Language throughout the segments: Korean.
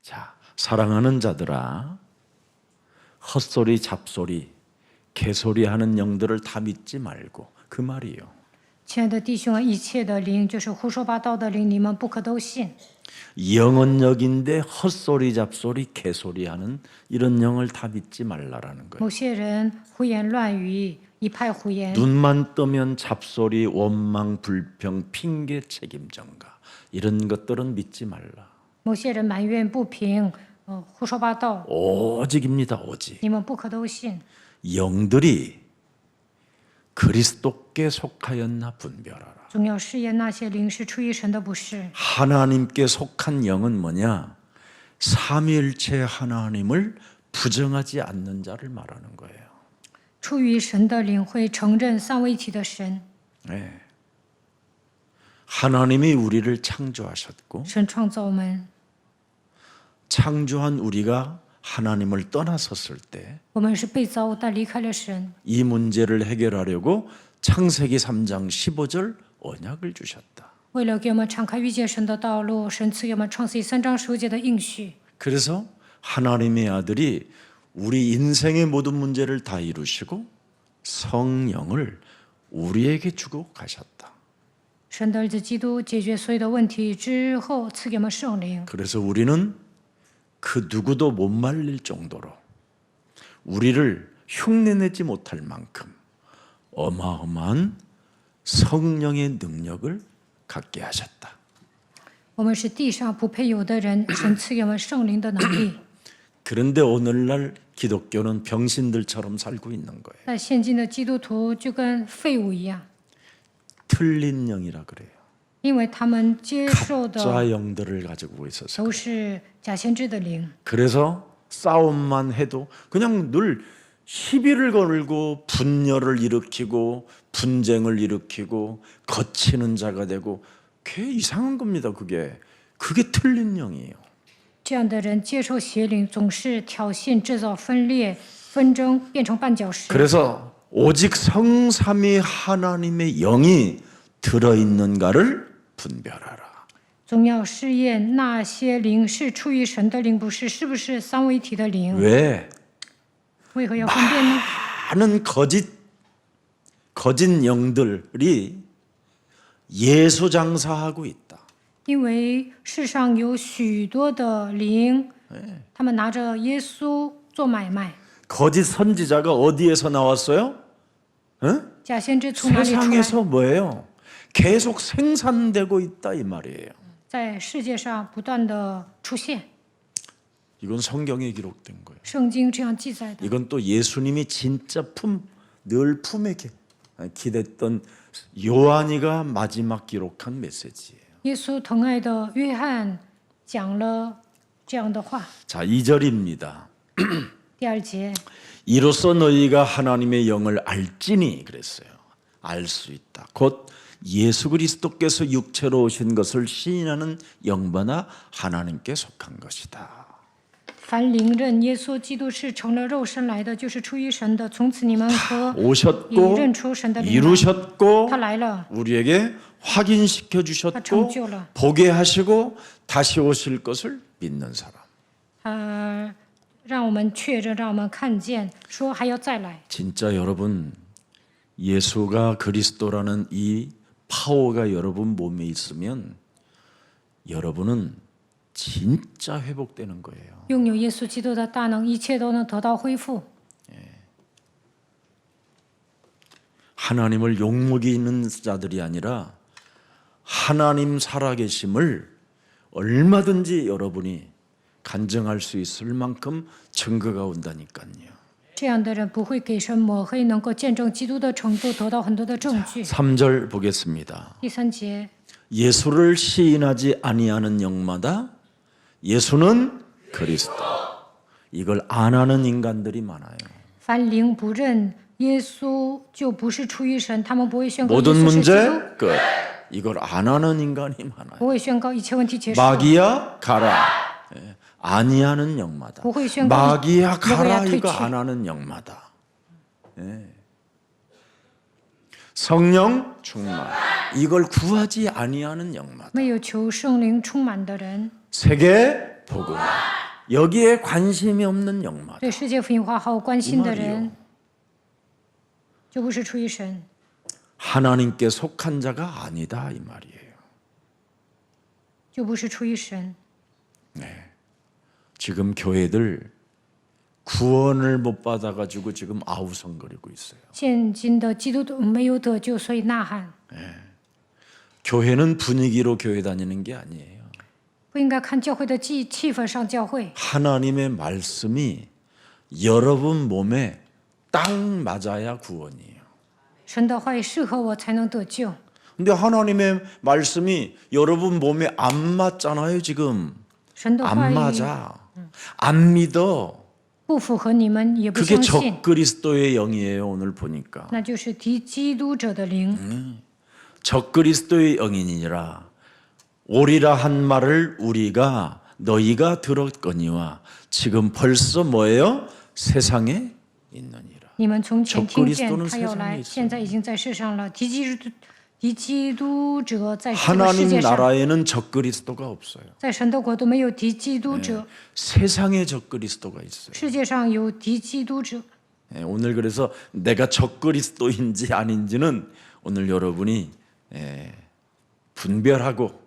자, 사랑하는 자들아, 헛소리, 잡소리, 개소리 하는 영들을 다 믿지 말고 그 말이에요. 亲爱的弟兄啊，一切的灵就是胡说八道的灵，你们不可都信。 영언역인데 헛소리, 잡소리, 개소리 하는 이런 영을 다 믿지 말라라는 거예요. 某些人胡言乱语，一派胡言。 눈만 뜨면 잡소리, 원망, 불평, 핑계, 책임전가 이런 것들은 믿지 말라. 某些人埋怨不平，胡说八道， 오직입니다. 오직. 你们不可都信。 영들이 그리스도께 속하였나 분별하라. 总要试验那些灵是出于神的，不是。 하나님께 속한 영은 뭐냐? 삼위일체 하나님을 부정하지 않는 자를 말하는 거예요. 出于神的灵会承认三位一体的神。 네. 하나님이 우리를 창조하셨고 神创造我们， 창조한 우리가 하나님을 떠나섰을 때 我们是被造但离开了神。 이 문제를 해결하려고 창세기 3장 15절 언약을 주셨다. 为了给我们敞开遇见神的道路，神赐给我们创世记3章15节的应许。 그래서 하나님의 아들이 우리 인생의 모든 문제를 다 이루시고 성령을 우리에게 주고 가셨다. 神的儿子基督解决所有的问题之后，赐给我们圣灵。 그래서 우리는 그 누구도 못 말릴 정도로 우리를 흉내내지 못할 만큼 어마어마한 성령의 능력을 갖게 하셨다. 我们是地上不配有的人，神赐给我们圣灵的能力。 그런데 오늘날 기독교는 병신들처럼 살고 있는 거예요. 但现今的基督徒就跟废物一样， 틀린 영이라 그래요. 因为他们接受的 가짜 영들을 가지고 있어서. 都是假先知的灵， 그래서 싸움만 해도 그냥 늘 시비를 걸고 분열을 일으키고 분쟁을 일으키고 거치는 자가 되고 그게 이상한 겁니다. 그게 틀린 영이에요. 这样的人接受邪灵，总是挑衅、制造分裂、纷争，变成绊脚石。 그래서 오직 성삼위 하나님의 영이 들어있는가를 분별하라. 总要试验那些灵是出于神的灵，不是是不是三位一体的灵？ 왜? 为何要分辨呢？ 많은 거짓 영들이 예수 장사하고 있다. 因为世上有许多的灵，他们拿着耶稣做买卖。 거짓 선지자가 어디에서 나왔어요? 응? 假先知从哪里出来？ 세상에서 뭐예요? 계속 생산되고 있다 이 말이에요. 在世界上不断的出现， 이건 성경에 기록된 거예요. 圣经这样记载的。 이건 또 예수님이 진짜 늘 품에 기댔던 요한이가 마지막 기록한 메시지예요. 耶稣疼爱的约翰讲了这样的话。 자, 2절입니다. 第2节， 이로써 너희가 하나님의 영을 알지니 그랬어요. 알 수 있다. 곧 예수 그리스도께서 육체로 오신 것을 시인하는 영바나 하나님께 속한 것이다. 凡灵认耶稣基督是成了肉身来的，就是出于神的。从此你们和已 오셨고 认出神的灵来。 이루셨고 他来了， 우리에게 확인시켜 他 주셨고 成就了， 보게 하시고 다시 오실 것을 믿는 사람. 让我们确认，让我们看见，说还要再来。 진짜 여러분 예수가 그리스도라는 이 파워가 여러분 몸에 있으면 여러분은 진짜 회복되는 거예요. 拥有耶稣基督的大能，一切都能得到恢复。 하나님을 욕먹이는 자들이 아니라 하나님 살아계심을 얼마든지 여러분이 간증할 수 있을 만큼 증거가 온다니까요. 这样的人不会给神抹黑，能够见证基督的程度，得到很多的证据。 3절 보겠습니다. 第3节， 예수를 시인하지 아니하는 영마다 예수는 그리스도. 이걸 안 하는 인간들이 많아요. 凡灵不认耶稣，就不是出于神，他们不会宣告耶 모든 稣是基督， 문제 끝. 이걸 안 하는 인간이 많아요. 不会宣告一切问题结束， 마귀야 가라. 예, 아니하는 영마다. 不会宣告 마귀야 가라 退 이거 去。 안 하는 영마다. 예. 성령 충만. 이걸 구하지 아니하는 영마다. 没有求圣灵充满的人， 세계 복음. 여기에 관심이 없는 영마다. 对世界福音化毫无关心的人，就不是出于神， 하나님께 속한 자가 아니다 이 말이에요. 就不是出于神。 지금 교회들 구원을 못 받아가지고 지금 아우성거리고 있어요. 现今的基督徒没有得救，所以呐喊。 교회는 분위기로 교회 다니는 게 아니에요. 不应该看教会的气氛上教会。 하나님의 말씀이 여러분 몸에 딱 맞아야 구원이에요. 神的话语适合我才能得救。 근데 하나님의 말씀이 여러분 몸에 안 맞잖아요, 지금. 神的话 안 语 맞아. 안 믿어. 不符合你们，也不 그게 相信， 적그리스도의 영이에요, 오늘 보니까. 那就是敌基督者的灵。 적그리스도의 영이니라 오리라 한 말을 우리가 너희가 들었거니와 지금 벌써 뭐예요? 세상에 있느니라. 你们从前听见 적그리스도는 他要来， 세상에 现在已经在世上了。敌基督者在这个世 하나님 界上， 나라에는 적그리스도가 없어요. 在神的国度没有敌基督者， 세상에 적그리스도가 있어요. 世界上有敌基督者。 오늘 그래서 내가 적그리스도인지 아닌지는 오늘 여러분이 분별하고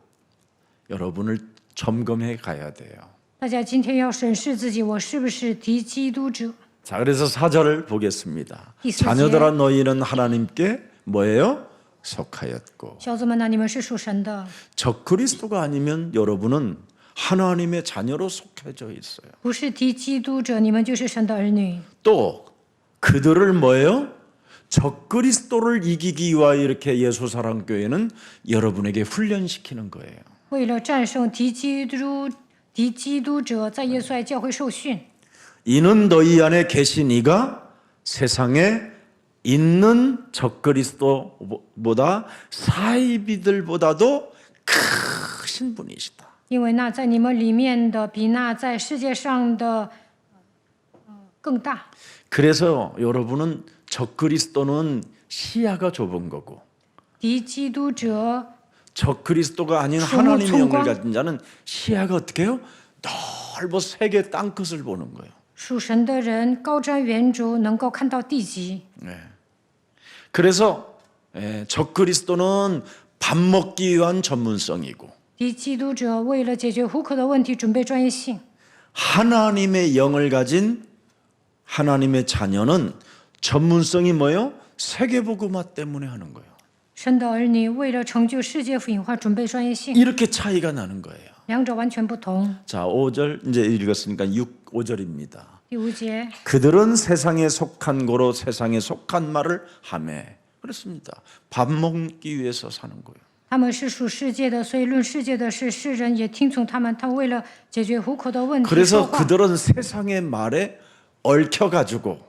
여러분을 점검해 가야 돼요. 大家今天要审视自己，我是不是敌基督者？ 자, 그래서 4절을 보겠습니다. 이스라엘. 자녀들아 너희는 하나님께 뭐예요? 속하였고 小子们呐，你们是属神的， 적그리스도가 아니면 여러분은 하나님의 자녀로 속해져 있어요. 不是敌基督者，你们就是神的儿女。 또 그들을 뭐예요? 적그리스도를 이기기 위하여 이렇게 예수사랑교회는 여러분에게 훈련시키는 거예요. 为了战胜敌基督者，在耶稣爱教会受训。 이는 너희 안에 계신 이가 세상에 있는 적그리스도보다 사이비들보다도 크신 분이시다. 因为那在你们里面的，比那在世界上的更大。 그래서 여러분은 적그리스도는 시야가 좁은 거고 敌基督者 적그리스도가 아닌 하나님의 영을 가진 자는 시야가 어떻게 해요? 넓어 세계 땅끝을 보는 거예요. 属神的人高瞻远瞩，能够看到地极。 그래서 적그리스도는 밥 먹기 위한 전문성이고 敌基督者为了解决糊口的问题，准备专业性。 하나님의 영을 가진 하나님의 자녀는 전문성이 뭐예요? 세계복음화 때문에 하는 거예요. 神的儿女为了成就世界福音化，准备专业性， 이렇게 차이가 나는 거예요. 两者完全不同。 자, 5절 이제 읽었으니까 5절입니다. 第5节， 그들은 세상에 속한 고로 세상에 속한 말을 하매. 그렇습니다. 밥 먹기 위해서 사는 거예요. 他们是属世界的，所以论世界的事，世人也听从他们。他们为了解决糊口的问题说 그래서 话， 그들은 세상의 말에 얽혀 가지고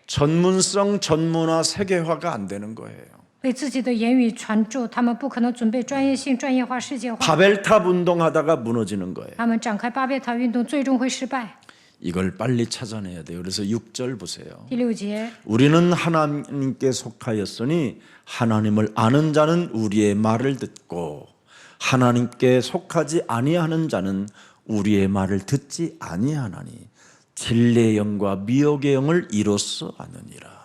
전문성, 전문화, 세계화가 안 되는 거예요. 被自己的言语传住，他们不可能准备专业性、专业化、世界化。 바벨탑 운동하다가 무너지는 거예요. 他们展开巴别塔运动，最终会失败。 이걸 빨리 찾아내야 돼요. 그래서 6절 보세요. 第6节， 우리는 하나님께 속하였으니 하나님을 아는 자는 우리의 말을 듣고 하나님께 속하지 아니하는 자는 우리의 말을 듣지 아니하나니 진리의 영과 미혹의 영을 이로써 아느니라.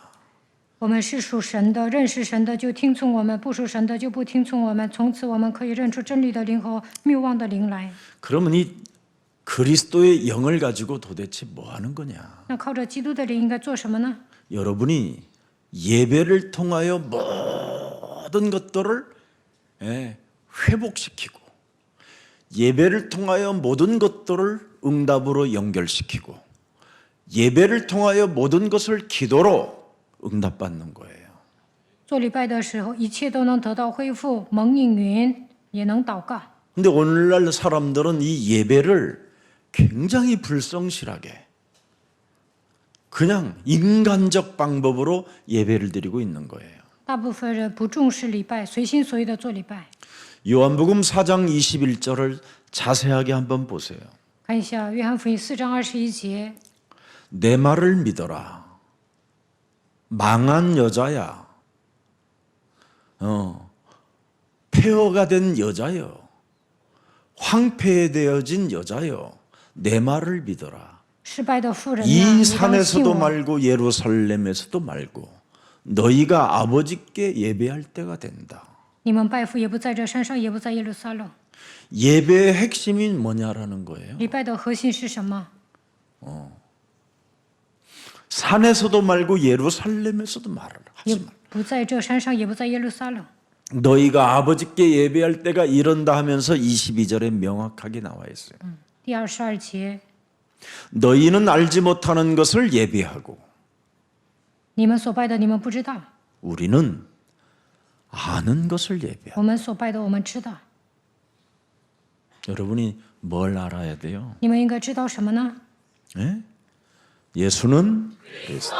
我们是属神的，认识神的就听从我们，不属神的就不听从我们。从此我们可以认出真理的灵和谬妄的灵来。 그러면 이 그리스도의 영을 가지고 도대체 뭐 하는 거냐? 那靠着基督的灵应该做什么呢？ 여러분이 예배를 통하여 모든 것들을 회복시키고 예배를 통하여 모든 것들을 응답으로 연결시키고 예배를 통하여 모든 것을 기도로 응답받는 거예요. 做礼拜的时候，一切都能得到恢复，蒙应允，也能祷告。 근데 오늘날 사람들은 이 예배를 굉장히 불성실하게 그냥 인간적 방법으로 예배를 드리고 있는 거예요. 大部分人不重视礼拜，随心所欲的做礼拜。 요한복음 4장 21절을 자세하게 한번 보세요. 看一下约翰福音4章21节， 내 말을 믿어라. 망한 여자야. 폐허가 된 여자여. 황폐되어진 여자여, 내 말을 믿어라. 失败的妇人呐， 이 你当信 산에서도 我。 말고 예루살렘에서도 말고 너희가 아버지께 예배할 때가 된다. 你们拜父也不在这山上，也不在耶路撒冷。 예배의 핵심이 뭐냐라는 거예요. 礼拜的核心是什么？ 산에서도 말고 예루살렘에서도 말을 也 하지 마. 不在这山上，也不在耶路撒冷。 너희가 아버지께 예배할 때가 이런다 하면서 22절에 명확하게 나와 있어요. 第22节， 너희는 알지 못하는 것을 예배하고 你们所拜的你们不知道， 우리는 아는 것을 예배한다. 我们所拜的我们知道。 여러분이 뭘 알아야 돼요? 你们应该知道什么呢？ 예? 예수는 그리스도,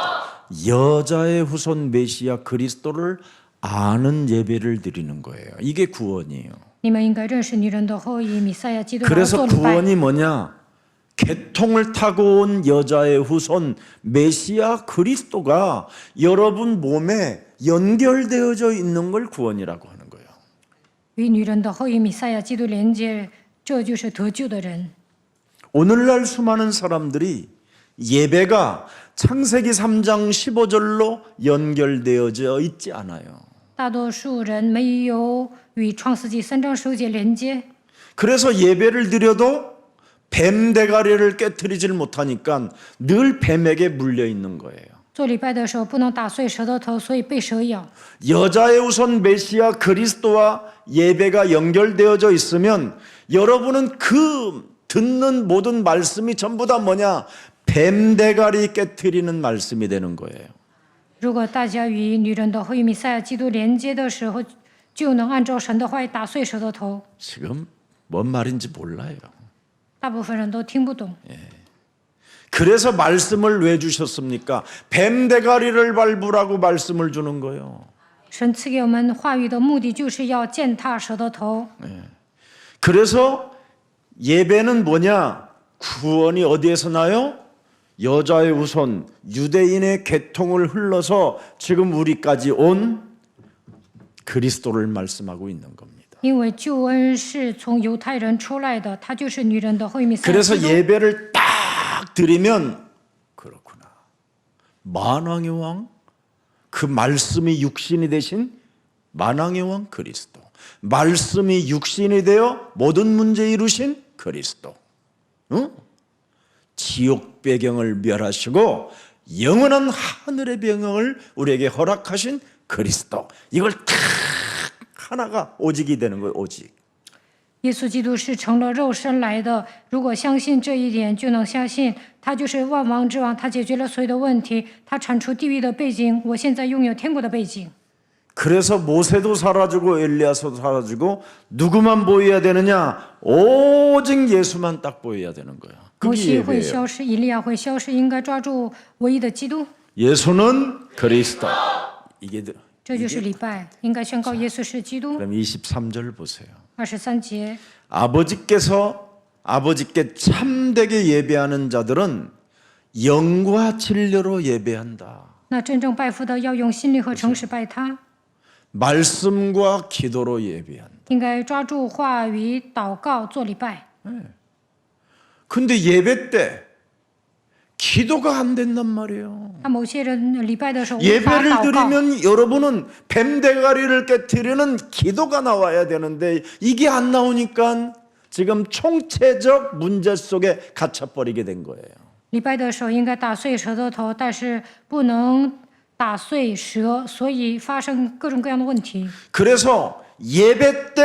여자의 후손 메시아 그리스도를 아는 예배를 드리는 거예요. 이게 구원이에요. 你们应该认识女人的后裔弥赛亚基督，然后 그래서 做礼拜。 구원이 뭐냐? 개통을 타고 온 여자의 후손 메시아 그리스도가 여러분 몸에 연결되어져 있는 걸 구원이라고 하는 거예요. 与女人的后裔弥赛亚基督连接，这就是得救的人。 오늘날 수많은 사람들이 예배가 창세기 3장 15절로 연결되어져 있지 않아요. 大多数人没有与创世纪3章10节连接， 그래서 예배를 드려도 뱀 대가리를 깨트리질 못하니까 늘 뱀에게 물려 있는 거예요. 做礼拜的时候不能打碎舌头头，所以被蛇咬。 여자의 우선 메시아 그리스도와 예배가 연결되어져 있으면 여러분은 그 듣는 모든 말씀이 전부 다 뭐냐? 뱀 대가리 깨트리는 말씀이 되는 거예요. 如果大家与女人的后裔弥赛亚基督连接的时候，就能按照神的话语打碎舌头头。 지금 뭔 말인지 몰라요. 大部分人都听不懂， 그래서 말씀을 왜 주셨습니까? 뱀 대가리를 밟으라고 말씀을 주는 거예요. 神赐给我们话语的目的就是要践踏舌头头。 그래서 예배는 뭐냐? 구원이 어디에서 나요? 여자의 후손 유대인의 계통을 흘러서 지금 우리까지 온 그리스도를 말씀하고 있는 겁니다. 因为救恩是从犹太人出来的，他就是女人的后裔弥赛亚 그래서 基督。 예배를 딱 드리면 그렇구나. 만왕의 왕, 그 말씀이 육신이 되신 만왕의 왕 그리스도, 말씀이 육신이 되어 모든 문제 이루신 그리스도, 응? 지옥 배경을 멸하시고 영원한 하늘의 배경을 우리에게 허락하신 그리스도, 이걸 딱 하나가 오직이 되는 거예요. 오직. 耶稣基督是成了肉身来的，如果相信这一点，就能相信他就是万王之王，他解决了所有的问题，他铲除地狱的背景，我现在拥有天国的背景。 그래서 모세도 사라지고 엘리야서도 사라지고 누구만 보여야 되느냐? 오직 예수만 딱 보여야 되는 거야. 摩 그게 西会 예배예요. 消失，以利亚会消失，应该抓住唯一的基督， 예수는 그리스도. 이게 这就是礼拜，应该宣告耶稣是基督。 그럼 23절 보세요. 23节， 아버지께 참되게 예배하는 자들은 영과 진리로 예배한다. 那真正拜父的要用心灵和诚实拜他， 말씀과 기도로 예배한다. 应该抓住话语、祷告做礼拜。 근데 예배 때 기도가 안 된단 말이에요. 那某些人礼拜的时候无法 예배를 祷告， 드리면 여러분은 뱀대가리를 깨트리는 기도가 나와야 되는데 이게 안 나오니까 지금 총체적 문제 속에 갇혀버리게 된 거예요. 礼拜的时候应该打碎舌头头，但是不能打碎舌，所以发生各种各样的问题。 그래서 예배 때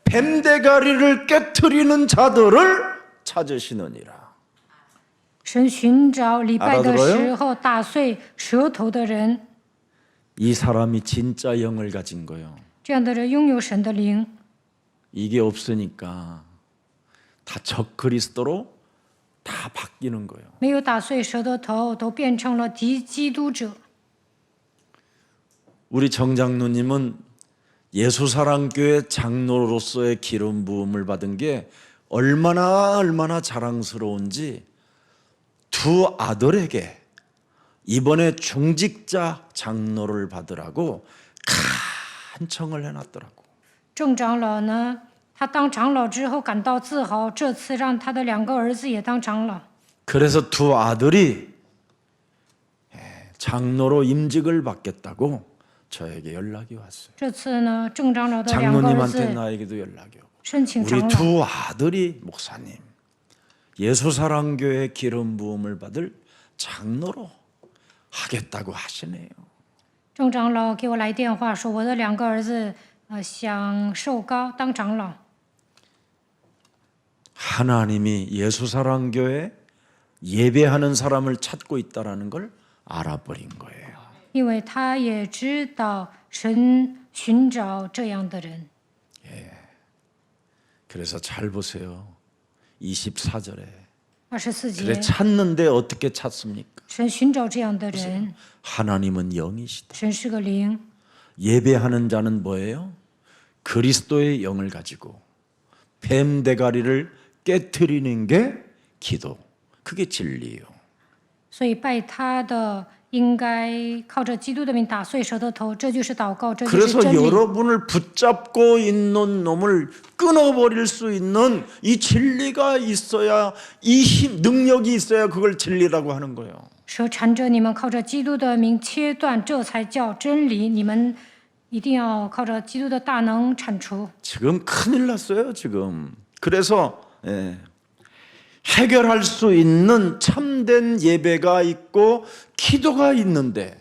뱀대가리를 깨트리는 자들을 찾으시느니라. 神寻找礼拜的 알아들어요 时候打碎舌头的人， 이 사람이 진짜 영을 가진 거예요. 这样的人拥有神的灵。 이게 없으니까 다 적그리스도로 다 바뀌는 거예요. 没有打碎舌头头，都变成了敌基督者。 우리 정장로님은 예수사랑교회 장로로서의 기름 부음을 받은 게 얼마나 자랑스러운지 두 아들에게 이번에 중직자 장로를 받으라고 간청을 해놨더라고. 郑长老呢，他当长老之后感到自豪，这次让他的2个儿子也当长老。 그래서 두 아들이 장로로 임직을 받겠다고 저에게 연락이 왔어요. 这次呢，正长老的2个儿 장로님한테 子 나에게도 연락이 오고 申请 우리 长老， 두 아들이 목사님 예수사랑교회 기름 부음을 받을 장로로 하겠다고 하시네요. 正长老给我来电话说，我的2个儿子想受膏当长老。 하나님이 예수사랑교회 예배하는 사람을 찾고 있다라는 걸 알아버린 거예요. 因为他也知道神寻找这样的人。 그래서 잘 보세요. 24절에 24 그래 节， 찾는데 어떻게 찾습니까? 神寻找这样的人， 하나님은 영이시다. 神是个灵。 예배하는 자는 뭐예요? 그리스도의 영을 가지고 뱀 대가리를 깨트리는 게 기도. 그게 진리예요. 所以拜他的应该靠着基督的名打碎蛇的头，这就是祷告，这就是 그래서 真理。 여러분을 붙잡고 있는 놈을 끊어버릴 수 있는 이 진리가 있어야 이 힘, 능력이 있어야 그걸 진리라고 하는 거예요. 蛇缠着你们，靠着基督的名切断，这才叫真理。你们一定要靠着基督的大能铲除。 지금 큰일 났어요, 지금. 그래서 해결할 수 있는 참된 예배가 있고 기도가 있는데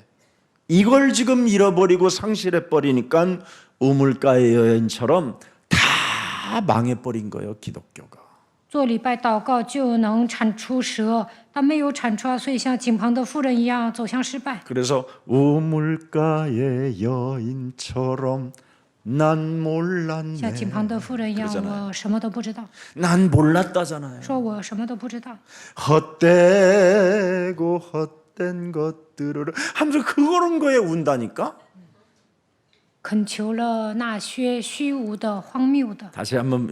이걸 지금 잃어버리고 상실해 버리니까 우물가의 여인처럼 다 망해버린 거예요, 기독교가. 做礼拜祷告就能铲除蛇，他没有铲除，所以像井旁的妇人一样走向失败。 그래서 우물가의 여인처럼 난 몰랐네. 像井旁的妇人一样，我什么都不知道。 난 몰랐다잖아요. 说我什么都不知道。 헛되고 헛된 것들을 하면서 그런 거에 운다니까. 恳求了那些虚无的、荒谬的。 다시 한번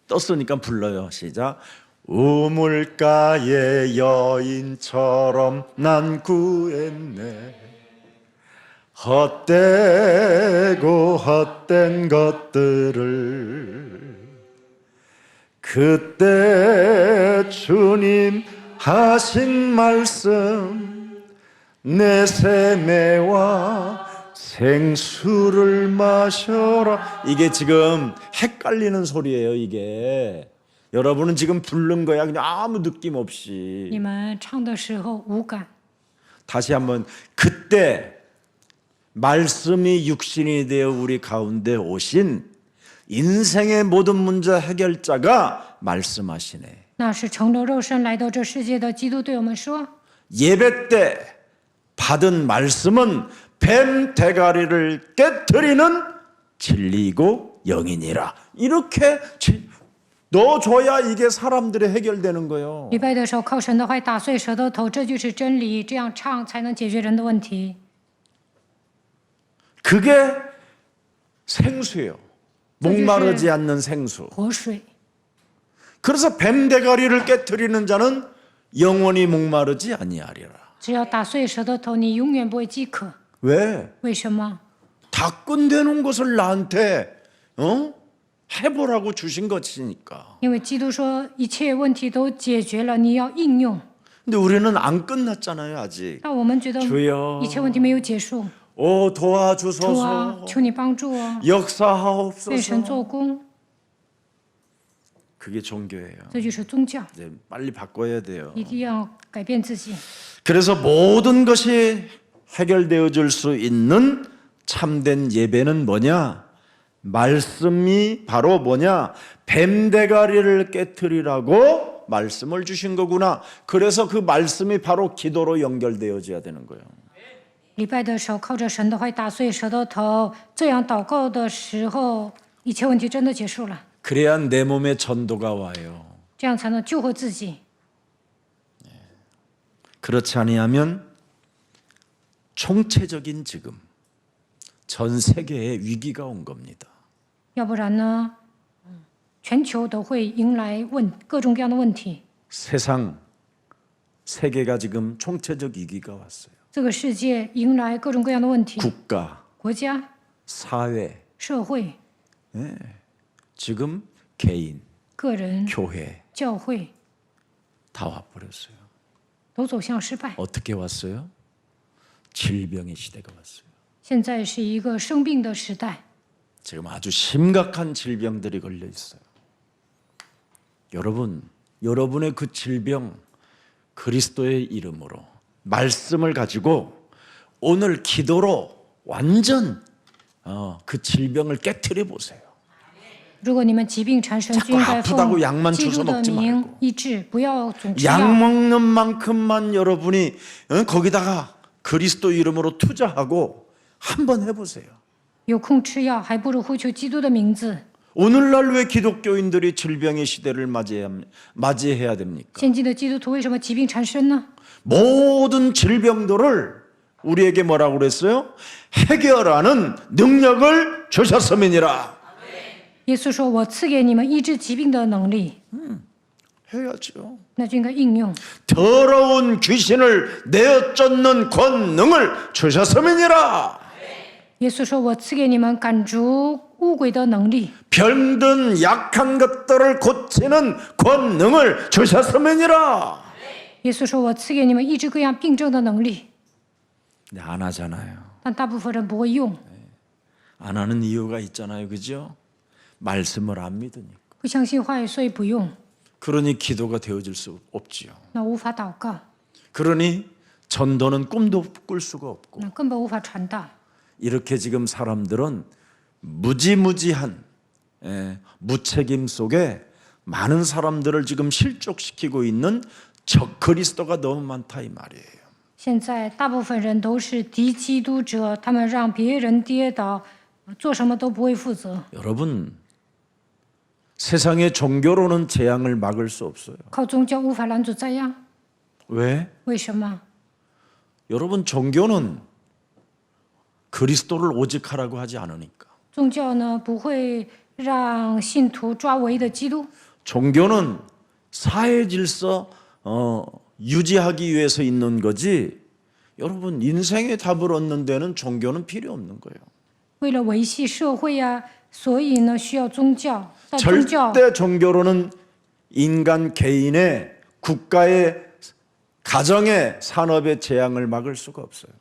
떴으니까 불러요. 시작. 우물가의 여인처럼 난 구했네. 헛되고 헛된 것들을 그때 주님 하신 말씀 내 세매와 생수를 마셔라. 이게 지금 헷갈리는 소리예요. 이게 여러분은 지금 부른 거야 그냥 아무 느낌 없이. 你们唱的时候无感。 다시 한번 그때 말씀이 육신이 되어 우리 가운데 오신 인생의 모든 문제 해결자가 말씀하시네. 那是成了肉身来到这世界的基督对我们说： 예배 때 받은 말씀은 뱀 대가리를 깨트리는 진리이고 영이니라. 이렇게 넣어줘야 이게 사람들이 해결되는 거예요. 礼拜的时候靠神的话打碎蛇的头，这就是真理。这样唱才能解决人的问题。 그게 생수예요. 목마르지 않는 생수. 活水。 그래서 뱀 대가리를 깨트리는 자는 영원히 목마르지 아니하리라. 只要打碎蛇的头，你永远不会饥渴。 왜? 为什么？ 다 끝내놓은 것을 나한테 해보라고 주신 것이니까. 因为基督说一切问题都解决了，你要应用。 근데 우리는 안 끝났잖아요, 아직. 那我们觉得 주여 一切问题没有结束。 오 主 도와주소서. 啊，求你帮助我，为神 역사하옵소서. 做工， 그게 종교예요. 这就是宗教。 이제 빨리 바꿔야 돼요. 一定要改变自己。 그래서 모든 것이 해결되어 줄 수 있는 참된 예배는 뭐냐? 말씀이 바로 뭐냐? 뱀 대가리를 깨트리라고 말씀을 주신 거구나. 그래서 그 말씀이 바로 기도로 연결되어져야 되는 거예요. 礼拜的时候靠着神的话打碎蛇的头，这样祷告的时候，一切问题真的结束了， 그래야 내 몸에 전도가 와요. 这样才能救活自己。 그렇지 아니하면 총체적인 지금 전 세계에 위기가 온 겁니다. 要不然呢，全球都会迎来各种各样的问题。 세계가 지금 총체적 위기가 왔어요. 这个世界迎来各种各样的问题， 국가, 国家、 사회, 社会， 지금 개인, 个人、 교회 教会 다 와버렸어요. 都走向失败。 어떻게 왔어요? 질병의 시대가 왔어요. 现在是一个生病的时代， 지금 아주 심각한 질병들이 걸려 있어요. 여러분, 여러분의 그 질병 그리스도의 이름으로 말씀을 가지고 오늘 기도로 완전 그 질병을 깨트려 보세요. 如果你们疾病缠身， 자꾸 就应该 아프다고 奉 약만 基 주워 督的 먹지 名 말고 医治，不要总吃 약 药。 먹는 만큼만 여러분이 거기다가 그리스도 이름으로 투자하고 한번 해보세요. 有空吃药，还不如呼求基督的名字。 오늘날 왜 기독교인들이 질병의 시대를 맞이해야 됩니까? 现今的基督徒为什么疾病缠身呢？ 모든 질병들을 우리에게 뭐라고 그랬어요? 해결하는 능력을 주셨음이니라. 耶稣说：“我赐给你们医治疾病的能力。 해야죠. 那就应该应用。 더러운 귀신을 내어쫓는 권능을 주셨음이니라. 耶稣说：“我赐给你们赶逐污鬼的能力， 병든 약한 것들을 고치는 권능을 주셨음이니라. 耶稣说：“我赐给你们医治各样病症的能力。 근데 안 하잖아요. 但大部分人不会用， 안 하는 이유가 있잖아요. 그죠? 말씀을 안 믿으니까. 不相信话语，所以不用。 그러니 기도가 되어질 수 없지요. 那无法祷告， 그러니 전도는 꿈도 꿀 수가 없고 那根本无法传道。 이렇게 지금 사람들은 무지무지한 무책임 속에 많은 사람들을 지금 실족시키고 있는 적 그리스도가 너무 많다 이 말이에요. 现在大部分人都是敌基督者，他们让别人跌倒，做什么都不会负责。 여러분 세상의 종교로는 재앙을 막을 수 없어요. 靠宗教无法拦阻灾殃， 왜? 为什么？ 여러분 종교는 그리스도를 오직 하라고 하지 않으니까. 宗教呢不会让信徒抓唯一的基督， 종교는 사회 질서 유지하기 위해서 있는 거지. 여러분 인생의 답을 얻는 데는 종교는 필요 없는 거예요. 为了维系社会呀、所以呢需要宗教。但宗教 절대 종교로는 인간 개인의 국가의 가정의 산업의 재앙을 막을 수가 없어요.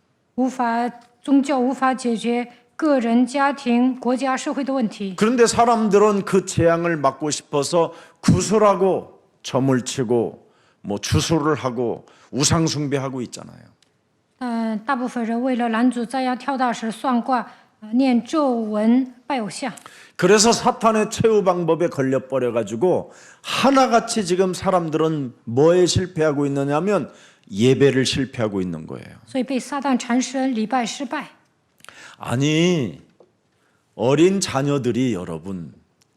宗教无法解决个人、家庭、国家、社会的问题。 그런데 사람들은 그 재앙을 막고 싶어서 구슬하고 점을 치고 뭐 주술을 하고 우상 숭배하고 있잖아요. 大部分人为了拦阻灾殃，跳大神、算卦、念咒文、拜偶像。 그래서 사탄의 최후 방법에 걸려버려 가지고 하나같이 지금 사람들은 뭐에 실패하고 있느냐면 예배를 실패하고 있는 거예요. 所以被撒旦缠身，礼拜失败。 아니 어린 자녀들이 여러분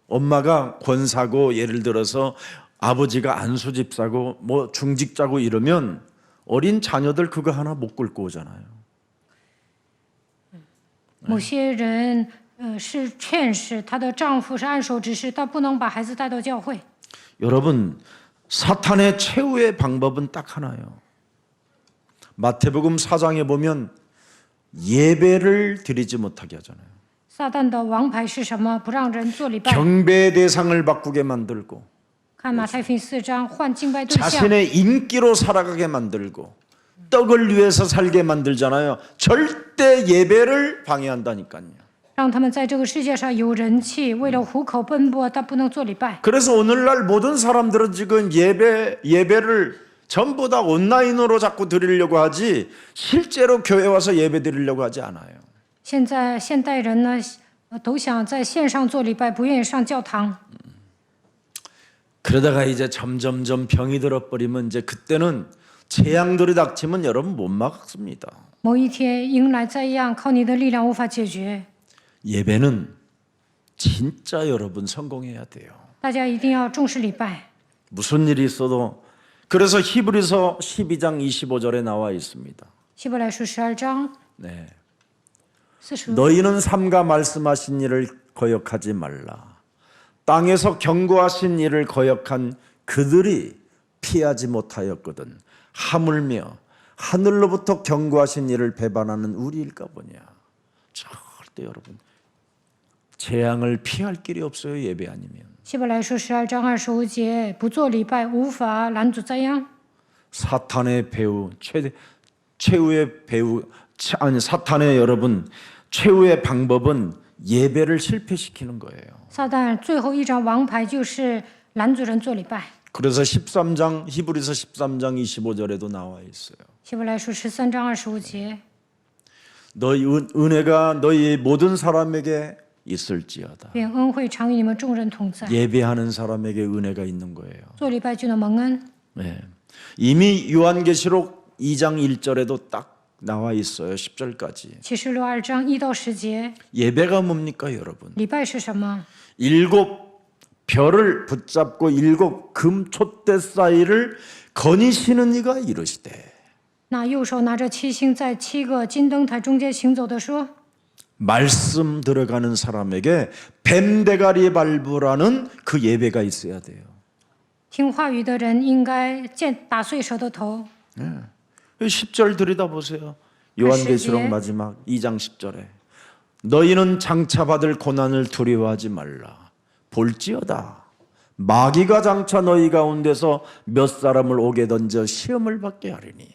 엄마가 권사고 예를 들어서 아버지가 안수집사고 뭐 중직자고 이러면 어린 자녀들 그거 하나 못 끌고 오잖아요. 某些人是劝使，她的丈夫是按手执事，但不能把孩子带到教会。 여러분 사탄의 최후의 방법은 딱 하나예요. 마태복음 4장에 보면 예배를 드리지 못하게 하잖아요. 撒旦的王牌是什么？不让人做礼拜。 경배 대상을 바꾸게 만들고 看马太福音4章，换敬拜对象， 자신의 인기로 살아가게 만들고 떡을 위해서 살게 만들잖아요. 절대 예배를 방해한다니까요. 让他们在这个世界上有人气，为了糊口奔波，但不能做礼拜。 그래서 오늘날 모든 사람들은 지금 예배를 전부 다 온라인으로 자꾸 드리려고 하지 실제로 교회 와서 예배 드리려고 하지 않아요. 现在现代人呢，都想在线上做礼拜，不愿意上教堂。 그러다가 이제 점점점 병이 들어버리면 이제 그때는 재앙들이 닥치면 여러분 못 막습니다. 某一天迎来灾殃，靠你的力量无法解决。 예배는 진짜 여러분 성공해야 돼요. 大家一定要重视礼拜。 무슨 일이 있어도 그래서 히브리서 12장 25절에 나와 있습니다. 希伯来书12章 네. 45。 너희는 삼가 말씀하신 일을 거역하지 말라. 땅에서 경고하신 일을 거역한 그들이 피하지 못하였거든. 하물며 하늘로부터 경고하신 일을 배반하는 우리일까 보냐. 절대 여러분 재앙을 피할 길이 없어요. 예배 아니면. 希伯来书12章25节，不做礼拜无法拦阻灾殃。 사탄의 배우 최후의 배우 아니 사탄의 여러분 최후의 방법은 예배를 실패시키는 거예요. 撒旦最后一张王牌就是拦阻人做礼拜。 그래서 13장 히브리서 13장 25절에도 나와 있어요. 希伯来书13章25节， 너희 은혜가 너희 모든 사람에게 있을지어다. 愿恩惠常与你们众人同在。 예배하는 사람에게 은혜가 있는 거예요. 做礼拜就能蒙恩。 네. 이미 요한계시록 2장 1절에도 딱 나와 있어요. 10절까지. 启示录2章1到10节， 예배가 뭡니까, 여러분? 礼拜是什么？ 일곱 별을 붙잡고 일곱 금촛대 사이를 거니시는 이가 이르시되 那右手拿着七星，在7个金灯台中间行走的说： 말씀 들어가는 사람에게 뱀대가리 발부라는 그 예배가 있어야 돼요. 听话语的人应该打碎蛇的头。 10절 들여다보세요. 요한계시록 마지막 2장 10절에 너희는 장차 받을 고난을 두려워하지 말라. 볼지어다 마귀가 장차 너희 가운데서 몇 사람을 옥에 던져 시험을 받게 하리니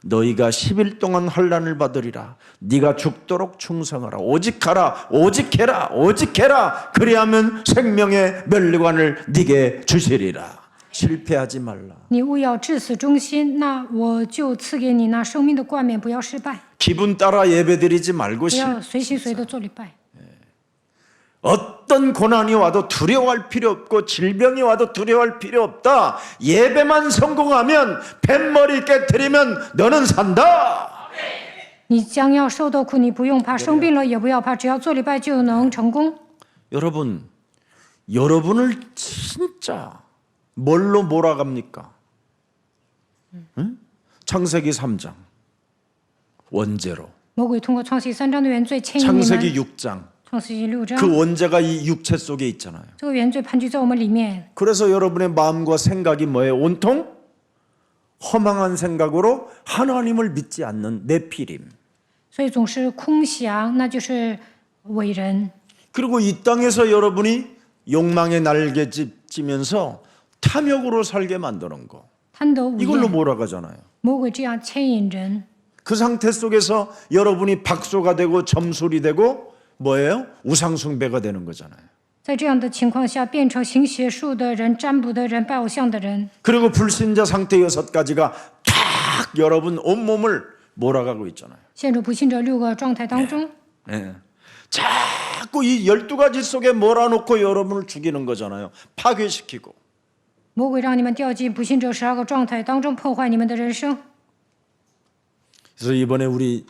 너희가 10일 동안 환난을 받으리라. 네가 죽도록 충성하라. 오직 하라. 오직 해라. 오직 해라. 그리하면 생명의 멸류관을 네게 주시리라. 실패하지 말라. 你务要至死忠心，那我就赐给你那生命的冠冕，不要失败， 기분 따라 예배드리지 말고 不要随心随的做礼拜。 어떤 고난이 와도 두려워할 필요 없고 질병이 와도 두려워할 필요 없다. 예배만 성공하면 뱃머리 깨트리면 너는 산다. 你将要受的苦，你不用怕；生病了也不要怕，只要做礼拜就能成功。 여러분, 여러분을 진짜 뭘로 몰아갑니까? 응? 창세기 3장 원죄로 魔鬼通过创世3章的原罪牵引你们。 창세기 6장 创世纪6章， 그 원죄가 이 육체 속에 있잖아요. 这个原罪盘踞在我们里面， 그래서 여러분의 마음과 생각이 뭐예요? 온통 허망한 생각으로 하나님을 믿지 않는 네피림. 所以总是空想，那就是伟人。 그리고 이 땅에서 여러분이 욕망의 날개 찌면서 탐욕으로 살게 만드는 거. 贪得无 이걸로 厌， 몰아가잖아요. 魔鬼这样牵引人。 그 상태 속에서 여러분이 박소가 되고 점술이 되고 뭐예요? 우상숭배가 되는 거잖아요. 在这样的情况下，变成行邪术的人、占卜的人、拜偶像的人， 그리고 불신자 상태 6가지가 탁 여러분 온몸을 몰아가고 있잖아요. 陷入不信者6个状态当中。 예. 자꾸 이 12가지 속에 몰아놓고 여러분을 죽이는 거잖아요. 파괴시키고. 魔鬼让你们掉进不信者12个状态当中，破坏你们的人生。 그래서 이번에 우리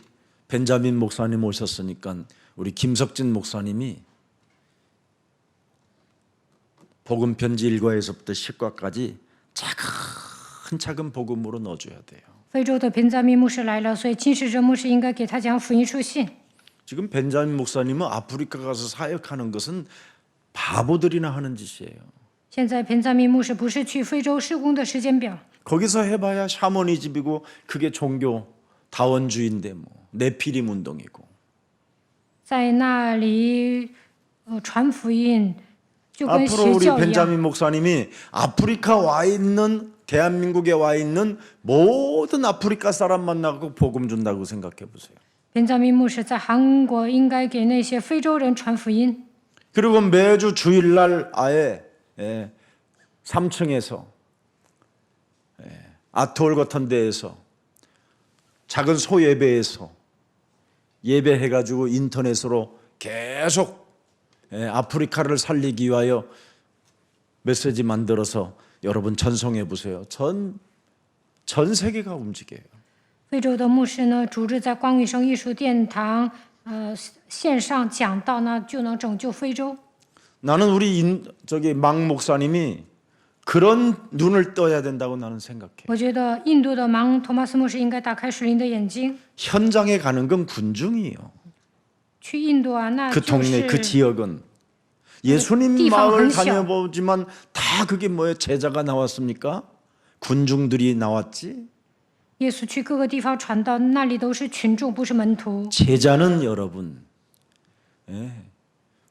벤자민 목사님 오셨으니까 우리 김석진 목사님이 복음 편지 1과에서부터 10과까지 차근차근 복음으로 넣어줘야 돼요. 非洲的平赞密牧师来了，所以金使者牧师应该给他讲福音书信。 지금 벤자민 목사님은 아프리카 가서 사역하는 것은 바보들이나 하는 짓이에요. 现在平赞密牧师不是去非洲施工的时间表， 거기서 해봐야 샤머니즘이고 그게 종교 다원주의인데 뭐 네피림 운동이고. 在那里传福音，就跟 앞으로 邪 우리 教一样。 벤자민 목사님이 아프리카 와 있는 대한민국에 와 있는 모든 아프리카 사람 만나고 복음 준다고 생각해 보세요. 平赞密牧师在韩国应该给那些非洲人传福音， 그리고 매주 주일날 아예 3층에서 아트홀 같은 데에서 작은 소예배에서 예배해가지고 인터넷으로 계속 아프리카를 살리기 위하여 메시지 만들어서 여러분 전송해 보세요. 전 세계가 움직여요. 非洲的牧师呢，组织在光宇生艺术殿堂，线上讲道，那就能拯救非洲。 나는 우리 망 목사님이 그런 눈을 떠야 된다고 나는 생각해. 我觉得印度的盲托马斯牧师应该打开属灵的眼睛， 현장에 가는 건 군중이에요. 去印度啊，那 그 就 동네 그 是 지역은 예수님 띠방 마을 한시요. 다녀보지만 다 그게 뭐예요? 제자가 나왔습니까? 군중들이 나왔지. 耶稣去各个地方传道，那里都是群众，不是门徒。 제자는 여러분,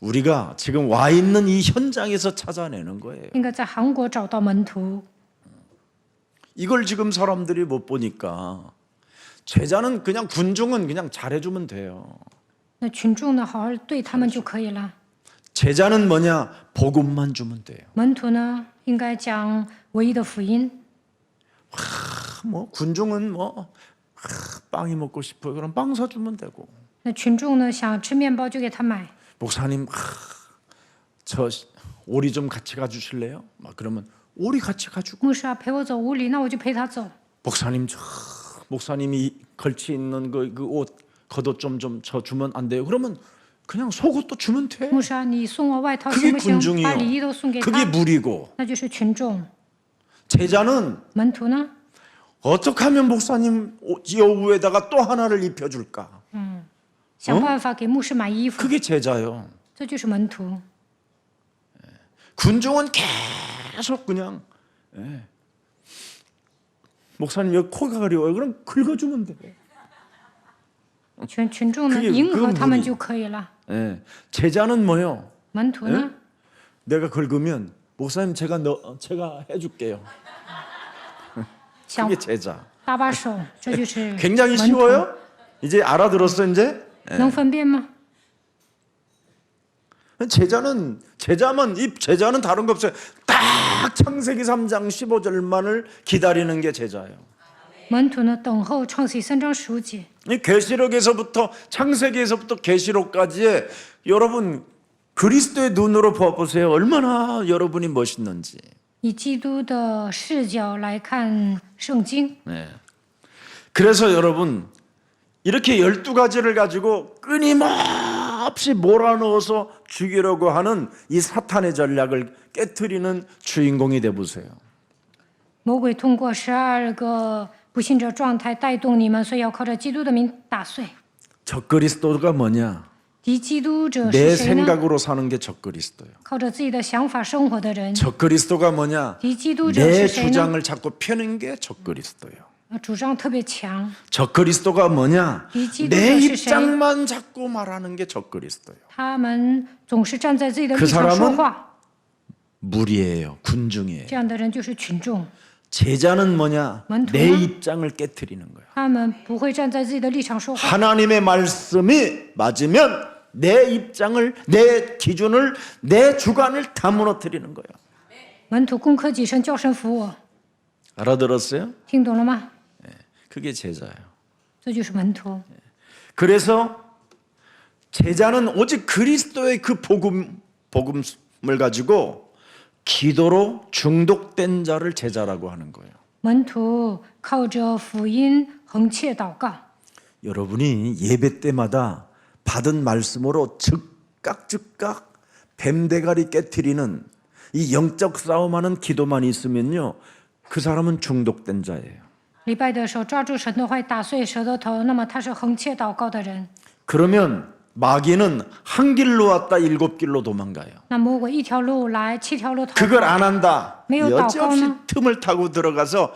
우리가 지금 와 있는 이 현장에서 찾아내는 거예요. 应该在韩国找到门徒。 이걸 지금 사람들이 못 보니까 제자는 그냥 군중은 그냥 잘해주면 돼요. 那群众呢，好好对他们就可以了。 제자는 뭐냐? 복음만 주면 돼요. 门徒呢，应该讲唯一的福音。 뭐 군중은 뭐 빵이 먹고 싶어요. 그럼 빵 사주면 되고. 那群众呢，想吃面包就给他买。 목사님, 저 오리 좀 같이 가주실래요? 막 그러면 오리 같이 가주고. 牧师啊，陪我走屋里，那我就陪他走。 목사님, 목사님이 걸치 있는 그 옷 겉옷 좀 저 주면 안 돼요? 그러면 그냥 속옷도 주면 돼. 牧师啊，你送我外套 그게 行不行？ 군중이요. 把礼衣都送给 그게 他， 무리고. 那就是群众。 제자는 门徒呢， 어떻게 하면 목사님 여우에다가 또 하나를 입혀줄까? 想办法给牧师买衣服， 그게 제자요. 这就是门徒。 군중은 계속 그냥 목사님 여기 코가 가려워요. 그럼 긁어주면 돼. 群众呢， 그게 迎合 그건 他们 무리. 就可以了。 예. 제자는 뭐요? 门徒呢， 내가 긁으면 목사님 제가 해줄게요. 想 그게 제자. 搭把手，这就是 굉장히 门徒。 쉬워요? 이제 알아들었어 이제? 能分辨吗？ 제자는 다른 거 없어요. 딱 창세기 3장 15절만을 기다리는 게 제자예요. 门徒呢，等候创世3章15节。 이 계시록에서부터 창세기에서부터 계시록까지의 여러분 그리스도의 눈으로 보세요. 얼마나 여러분이 멋있는지. 以基督的视角来看圣经， 네. 그래서 여러분 이렇게 12가지를 가지고 끊임없이 몰아넣어서 죽이려고 하는 이 사탄의 전략을 깨트리는 주인공이 돼 보세요. 魔鬼通过12个不信者状态带动你们，所以要靠着基督的名打碎。 적그리스도가 뭐냐? 敌基督者 내 是谁呢？ 생각으로 사는 게 적그리스도예요. 靠着自己的想法生活的人。 적그리스도가 뭐냐? 敌基督者 내 是谁呢？ 주장을 자꾸 펴는 게 적그리스도예요. 主张特别强。 적그리스도가 뭐냐? 이 지도자 내是谁？ 입장만 자꾸 말하는 게 적그리스도예요. 他们总是站在自己的 그 立场说 사람은 话， 무리예요. 군중이에요. 这样的人就是群众。 제자는 뭐냐?門徒 내 呢？ 입장을 깨트리는 거예요. 他们不会站在自己的立场说话。 하나님의 말씀이 맞으면 내 입장을, 내 기준을, 내 주관을 다 무너뜨리는 거예요. 门徒攻克己身，叫神服我， 알아들었어요? 听懂了吗？ 그게 제자예요. 这就是门徒。 그래서 제자는 오직 그리스도의 그 복음을 가지고 기도로 중독된 자를 제자라고 하는 거예요. 门徒靠着福音横切祷告。 여러분이 예배 때마다 받은 말씀으로 즉각 뱀대가리 깨트리는 이 영적 싸움하는 기도만 있으면요, 그 사람은 중독된 자예요. 礼拜的时候抓住神的话打碎舌头头，那么他是横切祷告的人。 그러면 마귀는 한 길로 왔다 7길로 도망가요. 那魔鬼一条路来，7条路逃。 그걸 안 한다. 매우 여지없이祷告呢? 틈을 타고 들어가서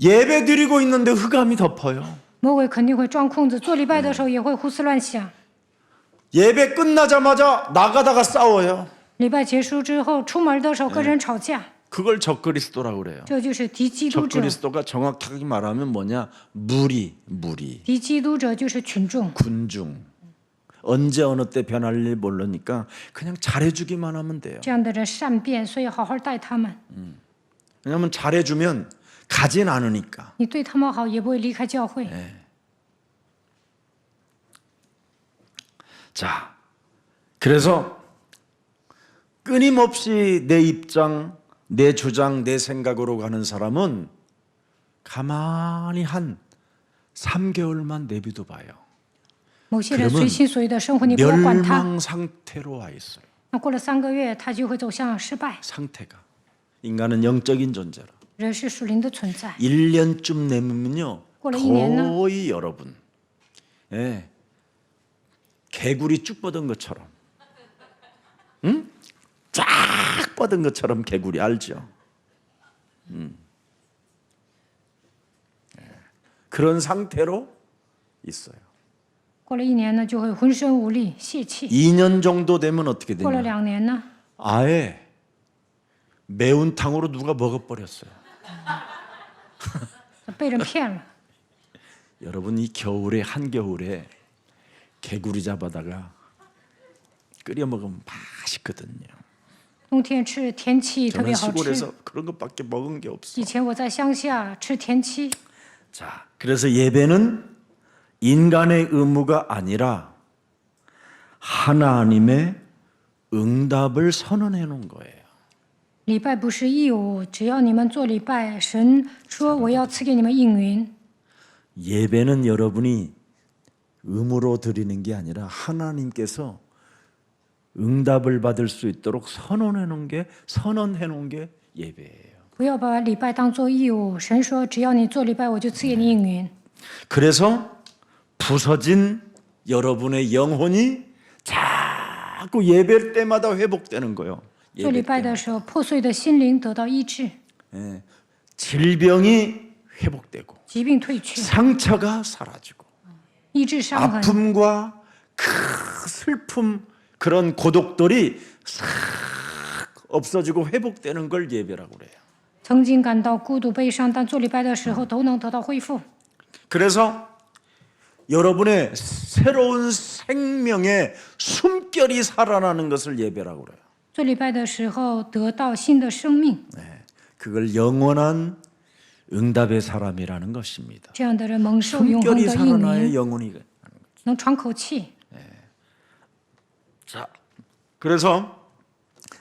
예배 드리고 있는데 흑암이 덮어요. 魔鬼肯定会钻空子，做礼拜的时候也会胡思乱想。 예배 끝나자마자 나가다가 싸워요. 礼拜结束之后，出门的时候跟人吵架， 그걸 적그리스도라고 그래요. 这就是敌基督者。 적그리스도가 정확하게 말하면 뭐냐? 무리. 敌基督者就是群众。 군중. 언제 어느 때 변할 일 모르니까 그냥 잘해주기만 하면 돼요. 这样的人善变，所以好好待他们。 왜냐하면 잘해주면 가진 않으니까. 你对他们好，也不会离开教会。 자, 그래서 끊임없이 내 입장, 내 주장, 내 생각으로 가는 사람은 가만히 한 3개월만 내비둬 봐요. 某些人随心所欲的生活，你不要管他。 멸망 상태로 와 있어요. 那过了3个月，他就会走向失败。 상태가. 인간은 영적인 존재라. 人是属灵的存在。 1년쯤 내면요, 过了1年呢？ 거의 여러분, 예, 개구리 쭉 뻗은 것처럼, 응? 쫙 뻗은 것처럼 개구리 알죠? 예. 그런 상태로 있어요. 过了1年呢，就会浑身无力、泄气； 2년 정도 되면 어떻게 过了 되냐? 2年呢， 아예 매운탕으로 누가 먹어버렸어요. 被人骗了。 여러분 이 겨울에 한겨울에 개구리 잡아다가 끓여 먹으면 맛있거든요. 冬天吃田七特 저는 别好吃。 시골에서 그런 것밖에 먹은 게 없어. 以前我在乡下吃田七， 자, 그래서 예배는 인간의 의무가 아니라 하나님의 응답을 선언해 놓은 거예요. 礼拜不是义务，只要你们做礼拜，神说我要赐给你们应允。 예배는 여러분이 의무로 드리는 게 아니라 하나님께서 응답을 받을 수 있도록 선언해 놓은 게 예배예요. 不要把礼拜当做义务，神说只要你做礼拜，我就赐给你应允。 그래서 부서진 여러분의 영혼이 자꾸 예배 때마다 회복되는 거예요. 做礼 예배 拜的时候，破碎的心灵得到医治， 예. 질병이 회복되고 疾病退去， 상처가 사라지고 医治伤痕， 아픔과 그 슬픔 그런 고독들이 싹 없어지고 회복되는 걸 예배라고 그래요. 曾经感到孤独悲伤，但做礼拜的时候都能得到恢复。 그래서 여러분의 새로운 생명의 숨결이 살아나는 것을 예배라고 그래요. 做礼拜的时候得到新的生命， 그걸 영원한 응답의 사람이라는 것입니다. 这样的人蒙受永恒 숨결이 的应允， 살아나야 영혼이. 能喘口气。 자, 그래서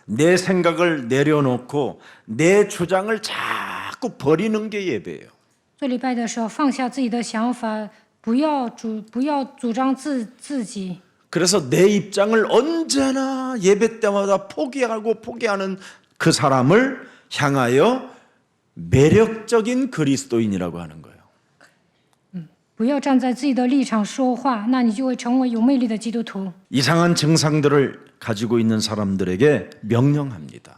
내 생각을 내려놓고 내 주장을 자꾸 버리는 게 예배예요. 做礼拜的时候放下自己的想法，不要主张自己。 그래서 내 입장을 언제나 예배 때마다 포기하는 그 사람을 향하여 매력적인 그리스도인이라고 하는 거예요. 不要站在自己的立场说话，那你就会成为有魅力的基督徒。 이상한 증상들을 가지고 있는 사람들에게 명령합니다.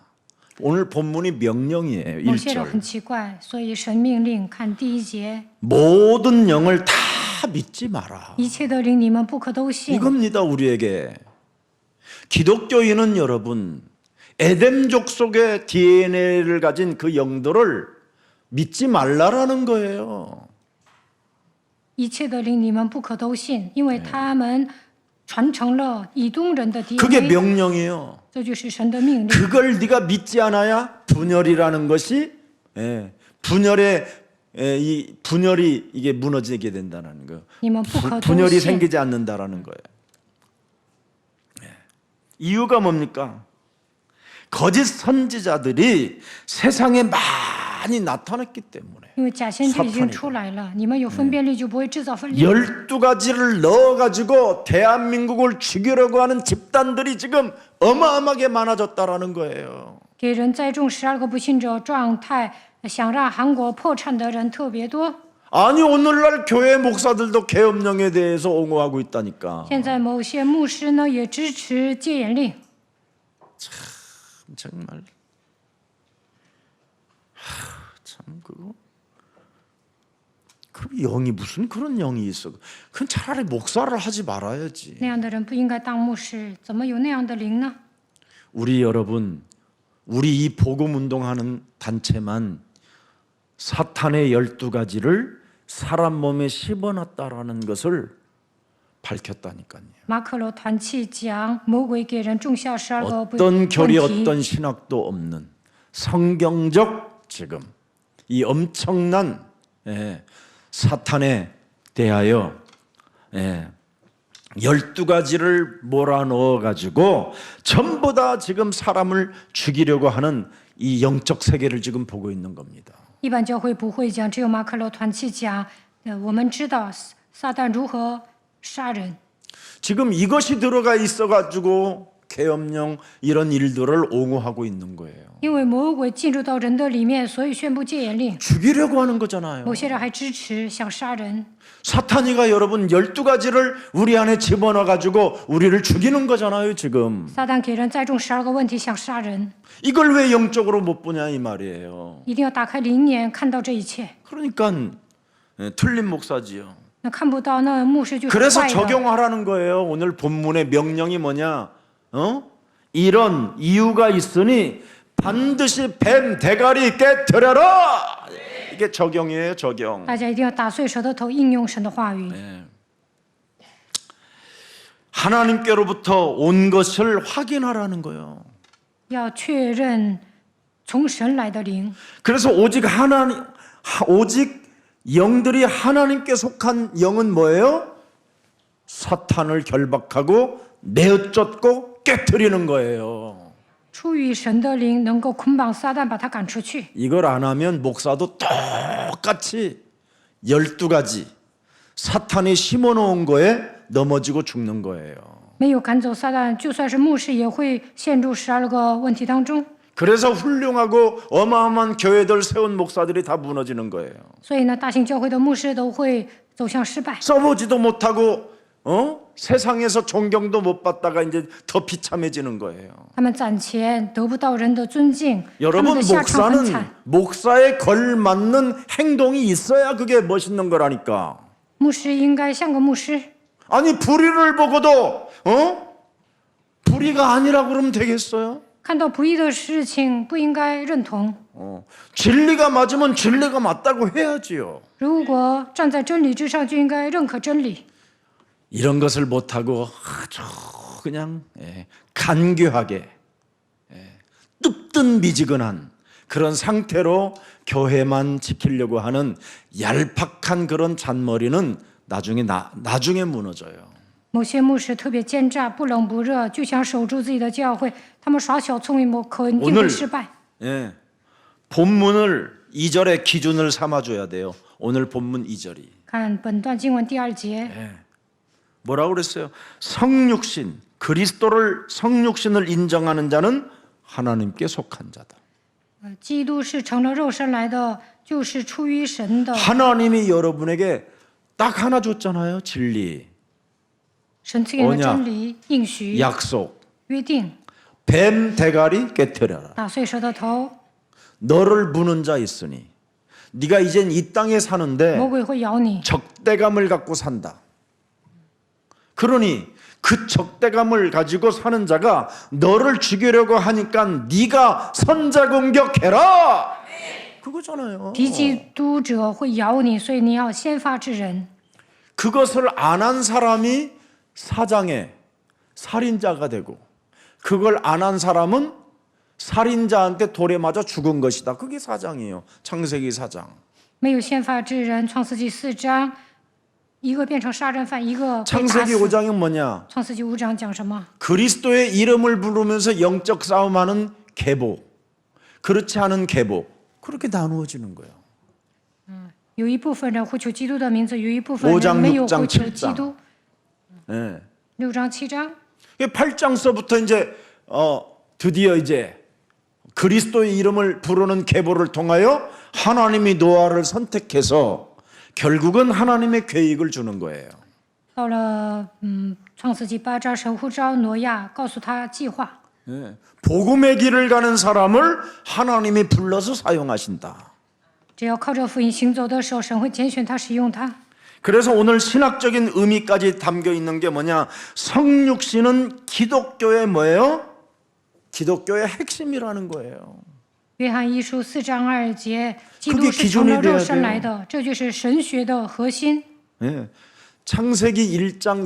오늘 본문이 명령이에요. 某些人 1절. 很奇怪，所以神命令看第1节， 모든 영을 다 믿지 마라. 一切的灵你们不可都信。 이겁니다. 우리에게. 기독교인은 여러분 에덴족 속의 DNA를 가진 그 영들을 믿지 말라라는 거예요. 一切的灵你们不可都信，因为他们传承了以东人的 그게 DNA， 명령이에요. 这就是神的命令。 그걸 네가 믿지 않아야 분열이라는 것이 분열이 이게 무너지게 된다는 거예요. 你们不可都 분열이 信， 생기지 않는다라는 거예요. 이유가 뭡니까? 거짓 선지자들이 세상에 많이 나타났기 때문에 因为假先知已经出来了，你们有分辨力就不会制造分裂。 12가지를 넣어가지고 대한민국을 죽이려고 하는 집단들이 지금 어마어마하게 많아졌다라는 거예요. 给人栽种12个不信者状态，想让韩国破产的人特别多。 아니 오늘날 교회 목사들도 계엄령에 대해서 옹호하고 있다니까. 现在某些牧师呢也支持戒严令， 정말 참 그거 그 영이 무슨 그런 영이 있어? 그건 차라리 목사를 하지 말아야지. 那样的人不应该当牧师，怎么有那样的灵呢？ 우리 여러분, 우리 이 복음 운동하는 단체만 사탄의 12가지를 사람 몸에 심어놨다라는 것을 밝혔다니까요. 马可罗团契讲，魔鬼给人种下12个 어떤 교리 问题， 어떤 신학도 없는 성경적 지금 이 엄청난 사탄에 대하여 12가지를 몰아넣어 가지고 전부 다 지금 사람을 죽이려고 하는 이 영적 세계를 지금 보고 있는 겁니다. 一般教会不会讲，只有马可罗团契讲。我们知道撒旦如何杀人， 지금 이것이 들어가 있어 가지고 계엄령 이런 일들을 옹호하고 있는 거예요. 因为魔鬼进入到人的里面，所以宣布戒严令。 죽이려고 하는 거잖아요. 某些人还支持想杀人。 사탄이가 여러분 12가지를 우리 안에 집어넣어 가지고 우리를 죽이는 거잖아요, 지금. 撒旦给人栽种12个问题，想杀人， 이걸 왜 영적으로 못 보냐 이 말이에요. 一定要打开灵眼看到这一切。 그러니까 틀린 목사지요. 那看不到，那牧师就是 그래서 坏的。 적용하라는 거예요. 오늘 본문의 명령이 뭐냐? 이런 이유가 있으니 반드시 뱀 대가리 깨뜨려라. 이게 적용이에요, 적용. 大家一定要打碎舌头头，应用神的话语。 하나님께로부터 온 것을 확인하라는 거예요. 要确认从神来的灵。 그래서 오직 영들이 하나님께 속한 영은 뭐예요? 사탄을 결박하고 내어쫓고 깨뜨리는 거예요. 出于神的灵能够捆绑撒旦，把他赶出去。 이걸 안 하면 목사도 똑같이 12가지 사탄이 심어놓은 거에 넘어지고 죽는 거예요. 没有赶走撒旦，就算是牧师也会陷入12个问题当中。 그래서 훌륭하고 어마어마한 교회들 세운 목사들이 다 무너지는 거예요. 所以呢，大型教会的牧师都会走向失败。 써보지도 못하고 세상에서 존경도 못 받다가 이제 더 비참해지는 거예요. 他们攒钱得不到人的尊敬，他们 여러분 的下场很 목사는 惨。 목사에 걸맞는 행동이 있어야 그게 멋있는 거라니까. 牧师应该像个牧师， 아니 불의를 보고도 불의가 아니라 그러면 되겠어요? 看到不义的事情不应该認同。 진리가 맞으면 진리가 맞다고 해야지요. 如果站在真理之上，就应该认可真理。 이런 것을 못하고 아주 그냥 간교하게 뜨뜻미지근한 그런 상태로 교회만 지키려고 하는 얄팍한 그런 잔머리는 나중에 무너져요. 某些牧师特别奸诈，不冷不热，就想守住自己的教会。他们耍小聪明，肯定会失败。 본문을 2절의 기준을 삼아줘야 돼요. 오늘 본문 2절이 看本段经文第2节， 뭐라고 그랬어요? 성육신 그리스도를 성육신을 인정하는 자는 하나님께 속한 자다. 基督是成了肉身来的，就是出于神的。 하나님이 여러분에게 딱 하나 줬잖아요. 진리, 神赐给你们真理、应许、 약속. 约定， 뱀 대가리 깨뜨려라. 打碎舌头头， 너를 무는 자 있으니 네가 이젠 이 땅에 사는데 魔鬼会咬你。 적대감을 갖고 산다. 그러니 그 적대감을 가지고 사는 자가 너를 죽이려고 하니까 네가 선자 공격해라. 그거잖아요. 敌基督者会咬你，所以你要先发制人。 그것을 안 한 사람이 사장의 살인자가 되고 그걸 안 한 사람은 살인자한테 돌에 맞아 죽은 것이다. 그게 사장이에요. 창세기 4장. 没有先发制人，创世纪4章，一个变成杀人犯，一个被打 창세기 死。 5장은 뭐냐? 创世纪5章讲什么？ 그리스도의 이름을 부르면서 영적 싸움하는 계보, 그렇지 않은 계보, 그렇게 나누어지는 거예요. 有一部分人呼求基督的名字，有一部分 5장 人没有 6장 呼求 7基督。 예. 6章7章， 8장서부터 이제 드디어 이제 그리스도의 이름을 부르는 계보를 통하여 하나님이 노아를 선택해서 결국은 하나님의 계획을 주는 거예요. 到了创世纪8章，神呼召挪亚，告诉他计划。 예. 복음의 길을 가는 사람을 하나님이 불러서 사용하신다. 只要靠着福音行走的时候，神会拣选他，使用他。 그래서 오늘 신학적인 의미까지 담겨 있는 게 뭐냐? 성육신은 기독교의 뭐예요? 기독교의 핵심이라는 거예요. 约翰一书4章2节，基 그게 督是从了 기준이 돼야 肉身 돼요. 来的，这就是神学的核心。 예. 창세기 1장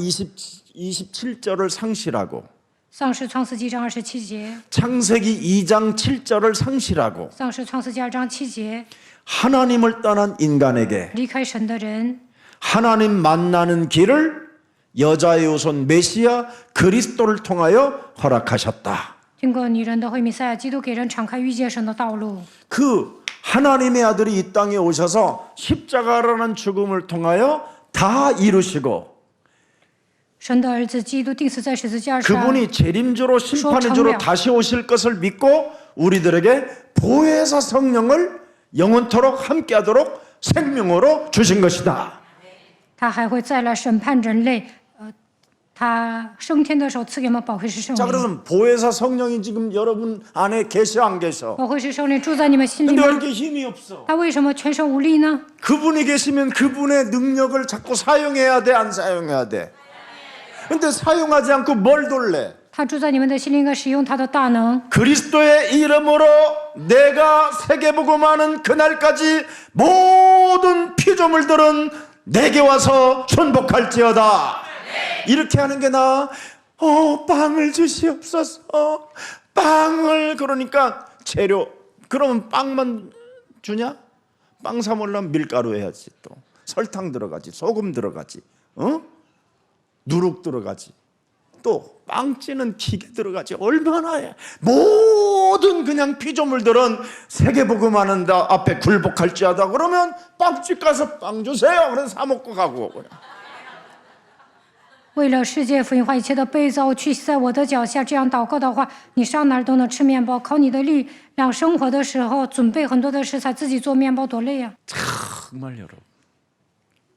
27절을 상실하고 丧失创世纪章27节， 창세기 2장 7절을 상실하고 丧失创世纪2章7节， 하나님을 떠난 인간에게 离开神的人， 하나님 만나는 길을 여자의 후손 메시아 그리스도를 통하여 허락하셨다. 经过女人的会弥赛亚基督给人敞开遇见神的道路。 그 하나님의 아들이 이 땅에 오셔서 십자가라는 죽음을 통하여 다 이루시고 神的儿子基督钉死在十字架上， 그분이 재림주로 심판의 주로 다시 오실 것을 믿고 우리들에게 보혜사 성령을 영원토록 함께하도록 생명으로 주신 것이다. 他还会再来审判人类，他升天的时候赐给我们宝会师圣 자, 灵， 그래서 보혜사 성령이 지금 여러분 안에 계셔 안 계셔? 宝会师圣灵住在你们心里 근데 왜 吗？ 이렇게 힘이 없어? 他为什么全身无力呢？ 그분이 계시면 그분의 능력을 자꾸 사용해야 돼, 안 사용해야 돼? 근데 사용하지 않고 뭘 돌래? 他住在你们的心里，应该使用他的大能。 그리스도의 이름으로 내가 세계복음하는 그날까지 모든 피조물들은 내게 와서 순복할지어다. 이렇게 하는 게 나아. 빵을 주시옵소서. 빵을. 그러니까 재료. 그러면 빵만 주냐? 빵 사 먹으려면 밀가루 해야지. 또 설탕 들어가지, 소금 들어가지, 누룩 들어가지, 또 빵 찌는 기계 들어가지. 얼마나 해. 모든 그냥 피조물들은 세계복음하는 데 앞에 굴복할지어다. 그러면 빵집 가서 빵 주세요. 그래서 사 먹고 가고. 为了世界福音化一切的被造去在我的脚下，这样祷告的话，你上哪儿都能吃面包，靠你的力量生活的时候，准备很多的食材，自己做面包多累呀、 정말 여러분,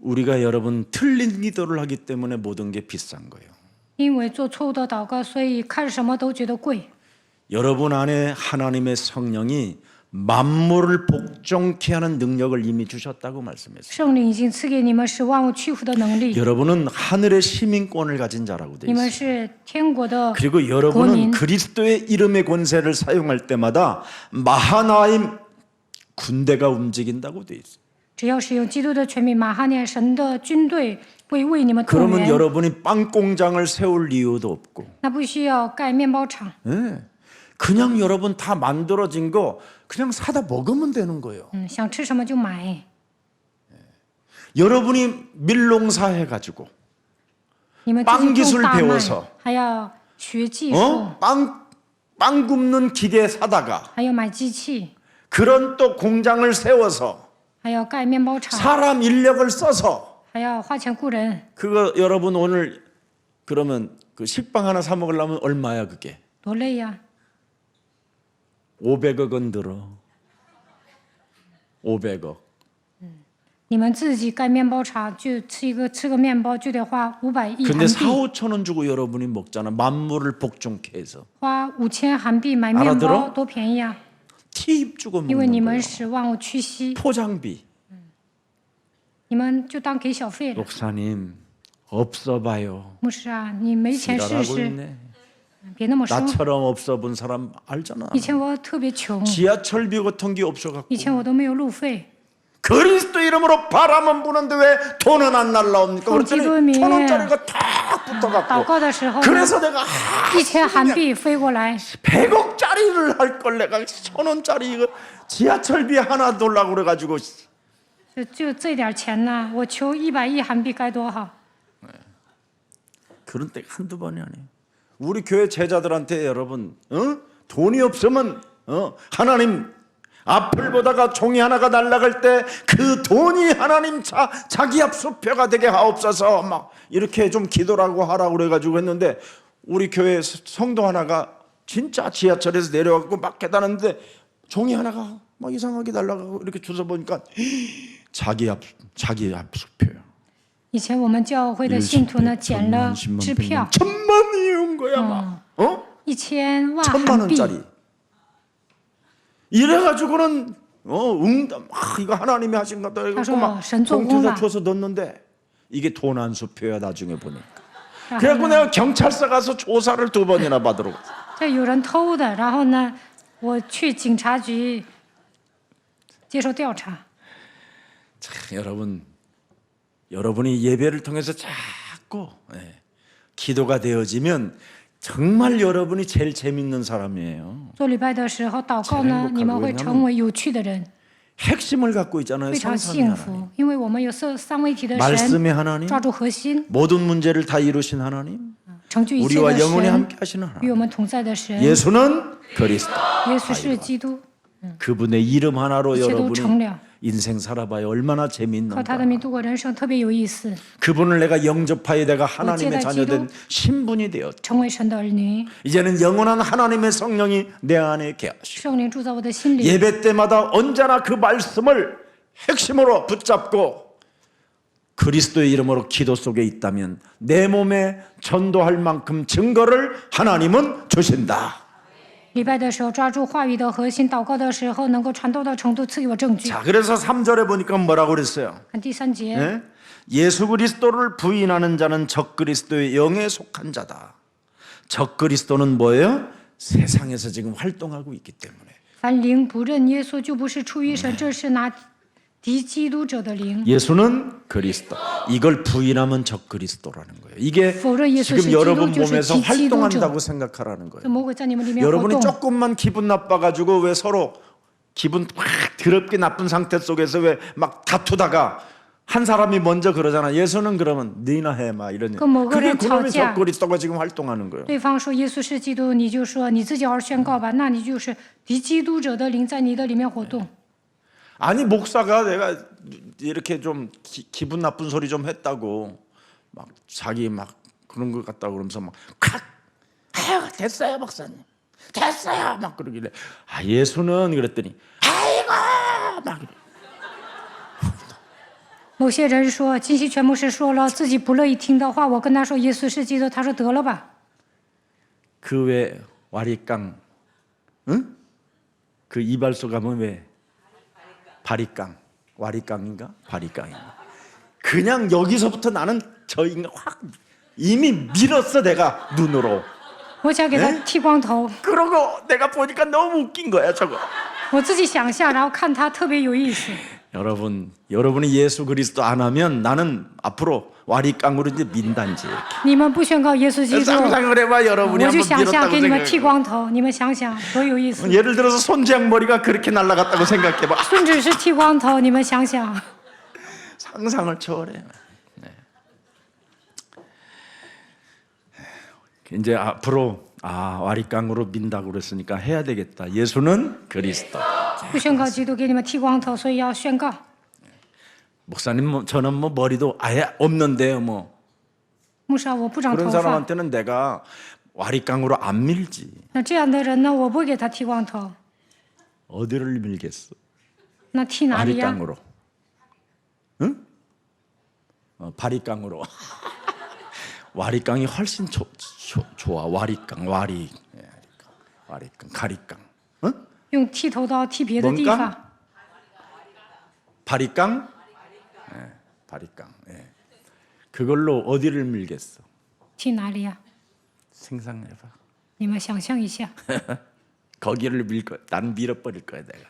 우리가 여러분 틀린 기도를 하기 때문에 모든 게 비싼 거예요. 因为做错误的祷告，所以看什么都觉得贵。 여러분 안에 하나님의 성령이 만물을 복종케 하는 능력을 이미 주셨다고 말씀했어요. 圣灵已经赐给你们使万物屈服的能力， 여러분은 하늘의 시민권을 가진 자라고 돼 你们 있어요. 是天国的 그리고 여러분은 본인. 그리스도의 이름의 권세를 사용할 때마다 마하나임 군대가 움직인다고 돼 있어요. 只要使用基督的权柄，马哈念神的军队会为你们动 그러면 员， 여러분이 빵 공장을 세울 이유도 없고, 那不需要盖面包厂， 예. 그냥 여러분 다 만들어진 거 그냥 사다 먹으면 되는 거예요. 想吃什么就买。 여러분이 밀농사 해가지고 你们 빵 自己 기술 种大麦 배워서 ，还要学技术， 빵 굽는 기계 사다가 还要买机器， 그런 또 공장을 세워서 还要盖面包厂， 사람 인력을 써서 还要花钱雇人， 그거 여러분 오늘 그러면 그 식빵 하나 사 먹으려면 얼마야 그게? 多累呀！ 500억은 들어. 500억. 你们自己盖面包厂，就吃个面包就得花500亿韩 근데 4, 币， 5천 원 주고 여러분이 먹잖아. 만물을 복종케 해서. 花5000韩币买面 알아들어 包多便宜啊！ 팁 주고 因为你 먹는 们 거예요. 使万物屈膝， 포장비. 你们就当给小费了。 목사님 없어 봐요. 牧师啊，你没钱试 지랄하고 试， 있네. 别那么说。 나처럼 없어 본 사람 알잖아. 以前我特别穷， 지하철비 같은 게 없어갖고 以前我都没有路费。 그리스도 이름으로 바람은 부는데 왜 돈은 안 날라옵니까? 그랬더니 기도에 1,000원짜리가 탁 祷 붙어갖고 告的时候， 그래서 내가 1000韩币飞过来， 100억짜리를 할 걸 내가 1,000원짜리 이거 지하철비 하나 돌라고 그래가지고 就这点钱呢，我求100亿韩币该多好！ 그런 때가 한두 번이 아니에요. 우리 교회 제자들한테 여러분 돈이 없으면 하나님 앞을 보다가 종이 하나가 날아갈 때 그 돈이 하나님 자기 앞 수표가 되게 하옵소서 막 이렇게 좀 기도라고 하라고 그래가지고 했는데 우리 교회 성도 하나가 진짜 지하철에서 내려가고 막 계단하는데 종이 하나가 막 이상하게 날아가고 이렇게 주워 보니까 자기 앞 수표야. 以前我们教会的信徒呢，捡了 10만, 支 100만, 票， 천만이 온 거야 막. 1000万 1,000만 韩币， 원짜리. 이래가지고는 응답 이거 하나님이 하신 거다 이거 막 봉투에다 줘서 넣었는데 이게 돈 한 수표야 나중에 보니까. 그래갖고 내가 경찰서 가서 조사를 2번이나 받으러 갔어. 这有人偷的，然后呢，我去警察局接受调查。 자, 여러분이 예배를 통해서 자꾸 기도가 되어지면 정말 여러분이 제일 재밌는 사람이에요. 做礼拜的时候祷告呢，你们会成为有趣的人， 핵심을 갖고 있잖아요. 非常 성삼위 幸 하나님. 福，因为我们有三位一体的神 말씀의 하나님, 抓住核心， 모든 문제를 다 이루신 하나님, 成就一切 우리와 的 영원히 神， 함께 하시는 与 하나님. 我们同在的神。 예수는 그리스도. 耶稣是基督， 그분의 이름 하나로 一切都 여러분이 成了。 인생 살아봐요. 얼마나 靠 재미있는가. 他的名度过人生特别有意思， 그분을 내가 영접하여 내가 하나님의 어찌나 자녀된 신분이 되었다. 成为神的儿女。 이제는 영원한 하나님의 성령이 내 안에 계시고 圣灵住在我的心里， 예배 때마다 언제나 그 말씀을 핵심으로 붙잡고 그리스도의 이름으로 기도 속에 있다면 내 몸에 전도할 만큼 증거를 하나님은 주신다. 礼拜的时候抓住话语的核心，祷告的时候能够传道的程度赐给我证据。 자, 그래서 3절에 보니까 뭐라고 그랬어요? 看第3节， 예? 예수 그리스도를 부인하는 자는 적 그리스도의 영에 속한 자다. 적 그리스도는 뭐예요? 세상에서 지금 활동하고 있기 때문에. 凡灵不认耶稣，就不是出于神，这是拿敌基督者的灵。 예수는 그리스도. 이걸 부인하면 적 그리스도라는 거예요. 이게 지금 여러분 몸에서 활동한다고 생각하라는 这 거예요. 魔鬼在你们里面活 여러분이 动。 조금만 기분 나빠가지고 왜 서로 기분 막 더럽게 나쁜 상태 속에서 왜 막 다투다가 한 사람이 먼저 그러잖아. 예수는 그러면 너나 해 막 이런. 그 뭐가 그게 그래, 그놈의吵架。 적 그리스도가 지금 활동하는 거예요. 对方说耶稣是基督，你就说你自己好好宣告吧，那你就是敌基督者的灵在你的里面活动。 아니 목사가 내가 이렇게 좀 기분 나쁜 소리 좀 했다고 막 자기 막 그런 것 같다고 그러면서 막 아유 됐어요 목사님 됐어요 막 그러길래 아 예수는 그랬더니 아이고 막 某些人说金希全牧师说了自己不乐意听的话，我跟他说耶稣是基督，他说得了吧。 그 왜 와리깡 응? 그 이발소 가면 왜 바리깡 와리깡인가 바리깡인가 그냥 여기서부터 나는 저 인간 확 이미 밀었어 내가 눈으로 我想给他剃光头， 그러고 내가 보니까 너무 웃긴 거야 저거 我自己想象，然后看他特别有意思。 여러분이 예수 그리스도 안 하면 나는 앞으로 와리깡으로 이제 민단지 你们不宣告耶稣基督， 상상을 해봐 여러분이 我就 한번 想象 밀었다고 给你们剃 생각해 光头，你们想想多有意思。 예를 들어서 손재양 머리가 그렇게 날아갔다고 생각해봐 孙子是剃光头，你们想想， 상상을 초월해 네. 이제 앞으로 와리깡으로 민다고 그랬으니까 해야 되겠다 예수는 그리스도 不宣告基督给你们剃光头，所以要宣告。 목사님 저는 뭐 머리도 아예 없는데요 뭐 牧师啊，我不长 그런 头发， 사람한테는 내가 와리깡으로 안 밀지 那这样的人呢，我不会给他剃光头， 어디를 밀겠어 那剃哪里呀？ 와리깡으로 응? 바리깡으로 와리깡이 훨씬 좋아 와리깡 와리깡 가리깡 응? 用剃头刀剃别的地 뭔가 方。 바리깡 예, 바리깡 예. 그걸로 어디를 밀겠어 剃哪里呀？ 생각해봐 你们想象一下， 거기를 밀 거야 난 밀어버릴 거야 내가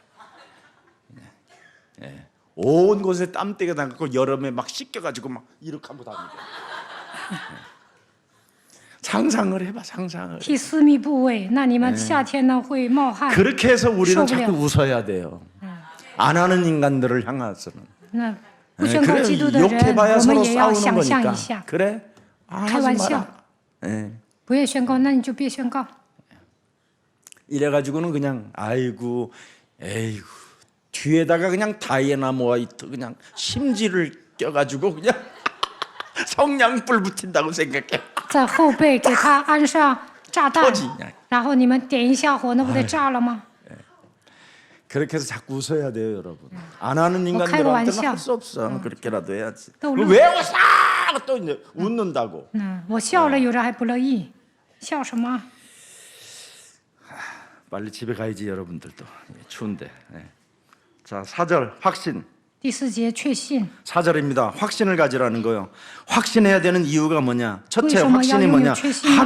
예. 온 곳에 땀때가 나고 여름에 막 씻겨가지고 막 이렇게 하고 다니고 상상을 해봐 상상을 剃私密部位，那你们夏天呢会冒汗。 그렇게 해서 우리는受不 자꾸 了 웃어야 돼요 안 하는 인간들을 향해서는 那不宣告 그래 基督的人， 욕해봐야 我 서로 们也要 싸우는 想象一 거니까 下。 그래? 하지 开玩笑。 마라 예. 不愿宣告，那你就别宣告。 이래가지고는 그냥 아이고 에이구 뒤에다가 그냥 다이애나 화이트 그냥 심지를 껴가지고 그냥 성냥불 붙인다고 생각해 在后背给他安上炸弹 터지 ， 然后你们点一下火，那不得炸了吗？ 그렇게 해서 자꾸 웃어야 돼요 여러분 안 하는 칼로 인간들한테는 안 할 수 없어 그렇게라도 해야지 또 왜 웃어 또 이제 웃는다고 我笑了，有人还不乐意，笑什么？ 빨리 집에 가야지 여러분들도 추운데 자 4절 확신 第4节确信， 4절입니다. 확신을 가지라는 거요. 확신해야 되는 이유가 뭐냐? 첫째 为什么 확신이 要拥有 뭐냐? 确信呢？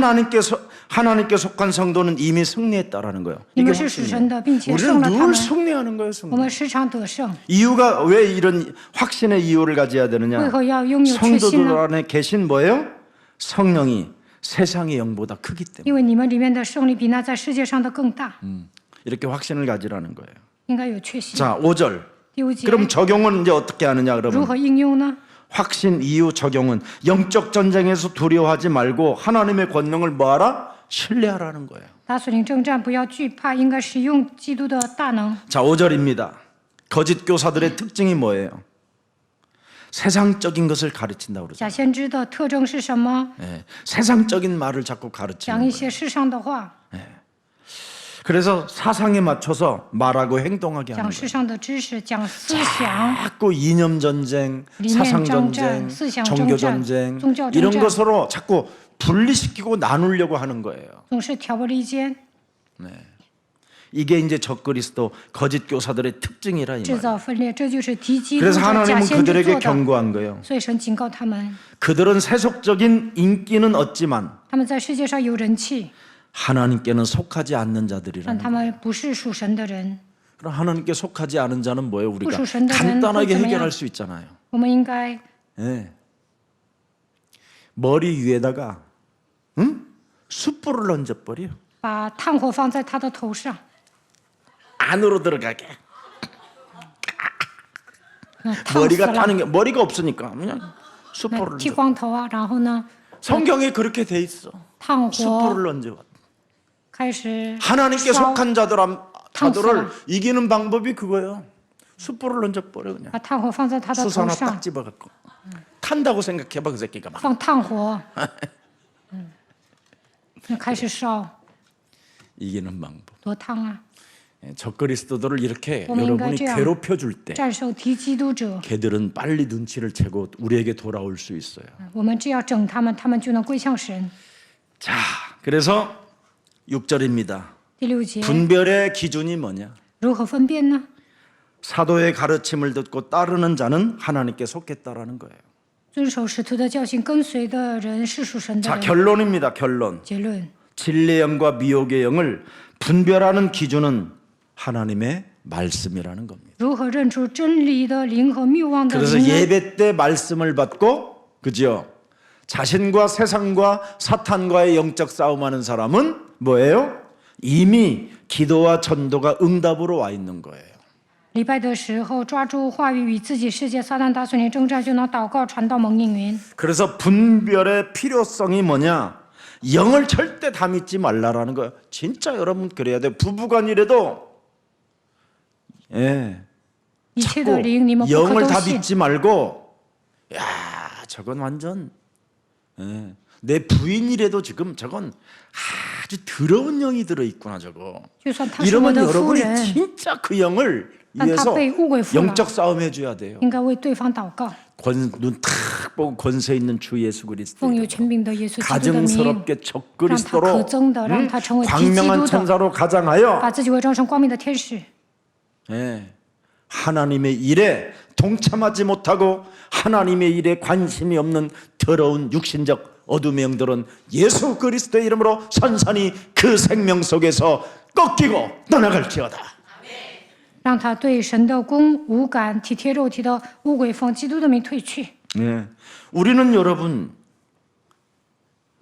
하나님께 속한 성도는 이미 승리했다라는 거예요. 你 이게 们是属神的，并且 우리는 胜了他 늘 们。 승리하는 거예요. 我 승리. 们时常得胜， 이유가 왜 이런 확신의 이유를 가져야 为 되느냐? 何要拥有确 성도들 信呢？ 안에 계신 뭐예요? 성령이 세상의 영보다 크기 때문에 因为你们里面的胜利比那在世界上的更大， 이렇게 확신을 가지라는 거예요. 应该有确信。 자, 5절. 第5节 그럼 적용은 이제 어떻게 하느냐, 如 여러분? 何应用呢？ 확신 이유 적용은 영적 전쟁에서 두려워하지 말고 하나님의 권능을 뭐하라? 신뢰하라는 거예요. 打属灵征战不要惧怕，应该使用基督的大能。 자, 5절입니다. 거짓 교사들의 특징이 뭐예요? 세상적인 것을 가르친다고 그러죠. 假先知的特征是什么？ 세상적인 말을 자꾸 讲 가르치는 一 거예요. 些世上的话。 그래서 사상에 맞춰서 말하고 행동하게 하는 讲 거예요. 世上的知识，讲思想， 자꾸 이념 전쟁, 리면 사상 정전, 전쟁,思想 종교 征战 전쟁宗教 이런 征战 것으로 자꾸 분리시키고 나누려고 하는 거예요. 总是挑拨离间， 이게 이제 적그리스도 거짓 교사들의 특징이라 이 制 말이에요. 造分裂，这就是敌基督 그래서 的假 하나님은 先知 그들에게 做的。 경고한 거예요. 所以神警告他们， 그들은 세속적인 인기는 얻지만 他们在世界上有人气， 하나님께는 속하지 않는 但 자들이라는 他 거예요. 们不是属神的人。 그럼 하나님께 속하지 않은 자는 뭐예요? 우리가 부수신다는 간단하게 건 해결할 뭐야? 수 있잖아요. 我们应该 예. 머리 위에다가 숯불을 얹어버려. 把炭火放在他的头上， 안으로 들어가게. 烫死 머리가 了， 타는 게 머리가 없으니까 그냥 숯불을 剃 얹어. 光头啊，然后呢， 성경에 그렇게 돼 있어. 炭火 숯불을 얹어. 开始 하나님께 烧， 속한 자들을 탕수라. 이기는 방법이 그거예요. 숯불을 얹어버려 그냥. 把炭火放在他的 수소 头 하나 上 딱 ， 집어갖고 탄다고 생각해봐 그 새끼가 막. 放炭火，开始烧， 이기는 방법. 多烫啊！ 예, 적그리스도들을 이렇게 어머, 여러분이 인간이야. 괴롭혀 줄 때 战胜敌基督者， 걔들은 빨리 눈치를 채고 우리에게 돌아올 수 있어요. 我们只要整他们，他们就能归向神。 자, 그래서 6절입니다. 第六节， 분별의 기준이 뭐냐? 如何分辨呢？ 사도의 가르침을 듣고 따르는 자는 하나님께 속했다라는 거예요. 遵守使徒的教训，跟随的人是属神的 자, 人。 결론입니다. 결론. 结论， 진리의 영과 미혹의 영을 분별하는 기준은 하나님의 말씀이라는 겁니다. 如何认出真理的灵和谬妄的 그래서 灵呢？ 예배 때 말씀을 받고 그죠? 자신과 세상과 사탄과의 영적 싸움하는 사람은 뭐예요? 이미 기도와 전도가 응답으로 와 있는 거예요. 礼拜的时候，抓住话语与自己世界撒旦大孙灵征战，就能祷告传到蒙应允。 그래서 분별의 필요성이 뭐냐? 영을 절대 다 믿지 말라라는 거예요. 진짜 여러분 그래야 돼요. 부부간이라도 예, 一切的灵，你们不可 영을 都 다 信。 믿지 말고 야 저건 완전 예, 내 부인이라도 지금 저건 아주 더러운 영이 들어있구나 저거. 就算他是我 이러면 的夫 여러분이 人， 진짜 그 영을 但他 위해서 被污鬼附了， 영적 싸움 해줘야 돼요. 应该为对方祷告。 눈 탁 보고 권세 있는 주 예수 그리스도 奉有权柄的耶稣基督的名， 가증스럽게 적그리스도로 让他可憎的，让他成为敌基督的。 광명한 천사로 가장하여 把自己伪装成光明的天使， 예, 하나님의 일에 동참하지 못하고 하나님의 일에 관심이 없는 더러운 육신적 어둠의 영들은 예수 그리스도의 이름으로 선선히 그 생명 속에서 꺾이고 떠나갈지어다. 让他对神的功无感，体贴肉体的污鬼，奉基督的名退去。 예, 우리는 여러분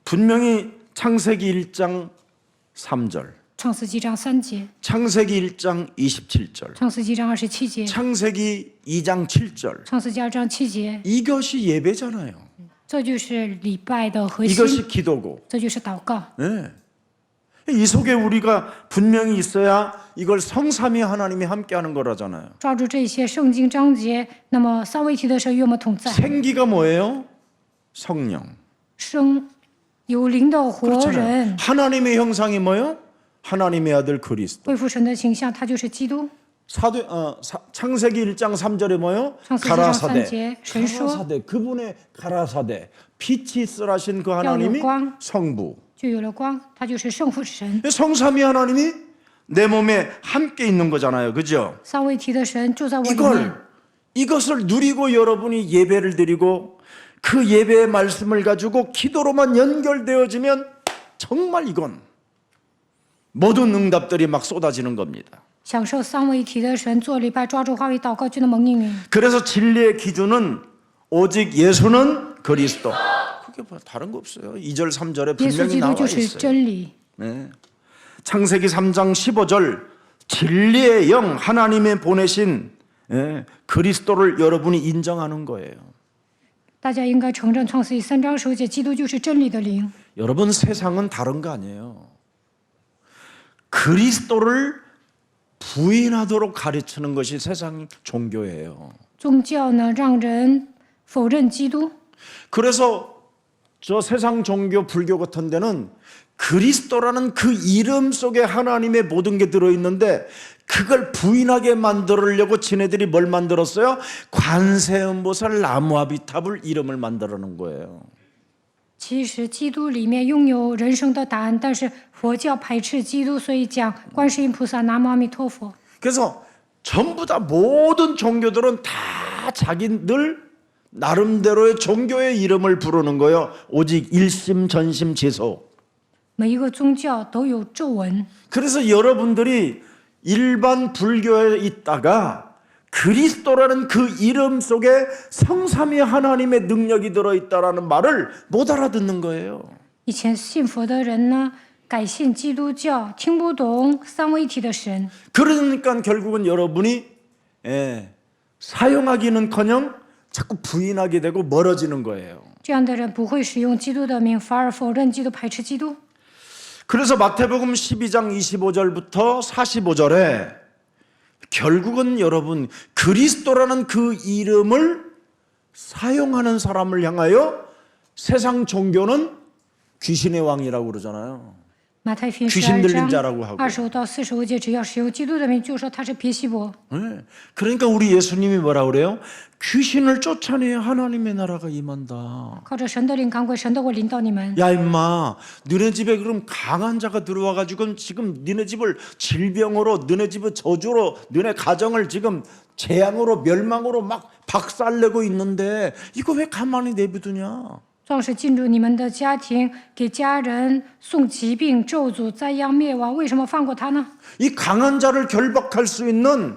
분명히 창세기 1장 3절, 创世纪章3节， 창세기 1장 27절, 创世纪章27节， 창세기 2장 7절 创世纪2章7节， 이것이 예배잖아요. 这就是礼拜的核心， 이것이 기도고. 这就是祷告。 예. 이 속에 우리가 분명히 있어야 이걸 성삼위 하나님이 함께하는 거라잖아요. 抓住这些圣经章节，那么三位一体的神与我们同在， 생기가 뭐예요? 성령. 生有灵的活 그렇잖아요. 人， 하나님의 형상이 뭐예요? 하나님의 아들 그리스도. 恢复神的形象，他就是基督。 창세기 1장 3절에 뭐예요? 창세기 1장 가라사대. 3제神说 가라사대. 그분의 가라사대. 빛이 있으라신 그 要有 하나님이 光， 성부. 就有了光，他就是圣父神。 성삼위 하나님이 내 몸에 함께 있는 거잖아요. 그죠? 三位一体的神住在我里面， 이것을 누리고 여러분이 예배를 드리고 그 예배의 말씀을 가지고 기도로만 연결되어지면 정말 이건 모든 응답들이 막 쏟아지는 겁니다. 享受三位一体的神做礼拜，抓住话语祷告就能蒙应允。 그래서 진리의 기준은 오직 예수는 그리스도. 그게 뭐 다른 거 없어요. 2절 3절에 耶稣 분명히 基督 나와 就是 있어요. 真理。 네. 창세기 3장 15절 진리의 영 하나님의 보내신 그리스도를 여러분이 인정하는 거예요. 大家应该承认创世记3章10节，基督就是真理的灵。 여러분 세상은 다른 거 아니에요. 그리스도를 부인하도록 가르치는 것이 세상 종교예요. 宗教呢，让人否认基督， 그래서 저 세상 종교 불교 같은 데는 그리스도라는 그 이름 속에 하나님의 모든 게 들어있는데 그걸 부인하게 만들려고 지네들이 뭘 만들었어요? 관세음보살 나무아비탑을 이름을 만들어 놓은 거예요. 其实基督里面拥有人生的答案，但是佛教排斥基督，所以讲观世音菩萨、南无阿弥陀佛。 그래서 전부 다 모든 종교들은 다 자기들 나름대로의 종교의 이름을 부르는 거예요. 오직 일심 전심 지속. 每一个宗教都有咒文， 그래서 여러분들이 일반 불교에 있다가 그리스도라는 그 이름 속에 성삼위 하나님의 능력이 들어있다라는 말을 못 알아듣는 거예요. 以前信佛的人呢，改信基督教，听不懂三位一体的神， 그러니까 결국은 여러분이 사용하기는커녕 자꾸 부인하게 되고 멀어지는 거예요. 这样的人不会使用基督的名，反而否认基督、排斥基督。 그래서 마태복음 12장 25절부터 45절에 결국은 여러분 그리스도라는 그 이름을 사용하는 사람을 향하여 세상 종교는 귀신의 왕이라고 그러잖아요. 马太福音 귀신 12 들린 章 자라고 하고. 25到45节，只要使用基督的名，就说他是别西伯。 네. 그러니까 우리 예수님이 뭐라 그래요? 귀신을 쫓아내야 하나님의 나라가 임한다. 靠着神的灵，赶快神的会临到你们。 야 임마, 너네 집에 그럼 강한 자가 들어와가지고 지금 너네 집을 질병으로, 너네 집을 저주로, 너네 가정을 지금 재앙으로 멸망으로 막 박살내고 있는데 이거 왜 가만히 내비두냐? 壮士进入你们的家庭，给家人送疾病、咒诅、灾殃、灭亡，为什么放过他呢？ 이 강한 자를 결박할 수 있는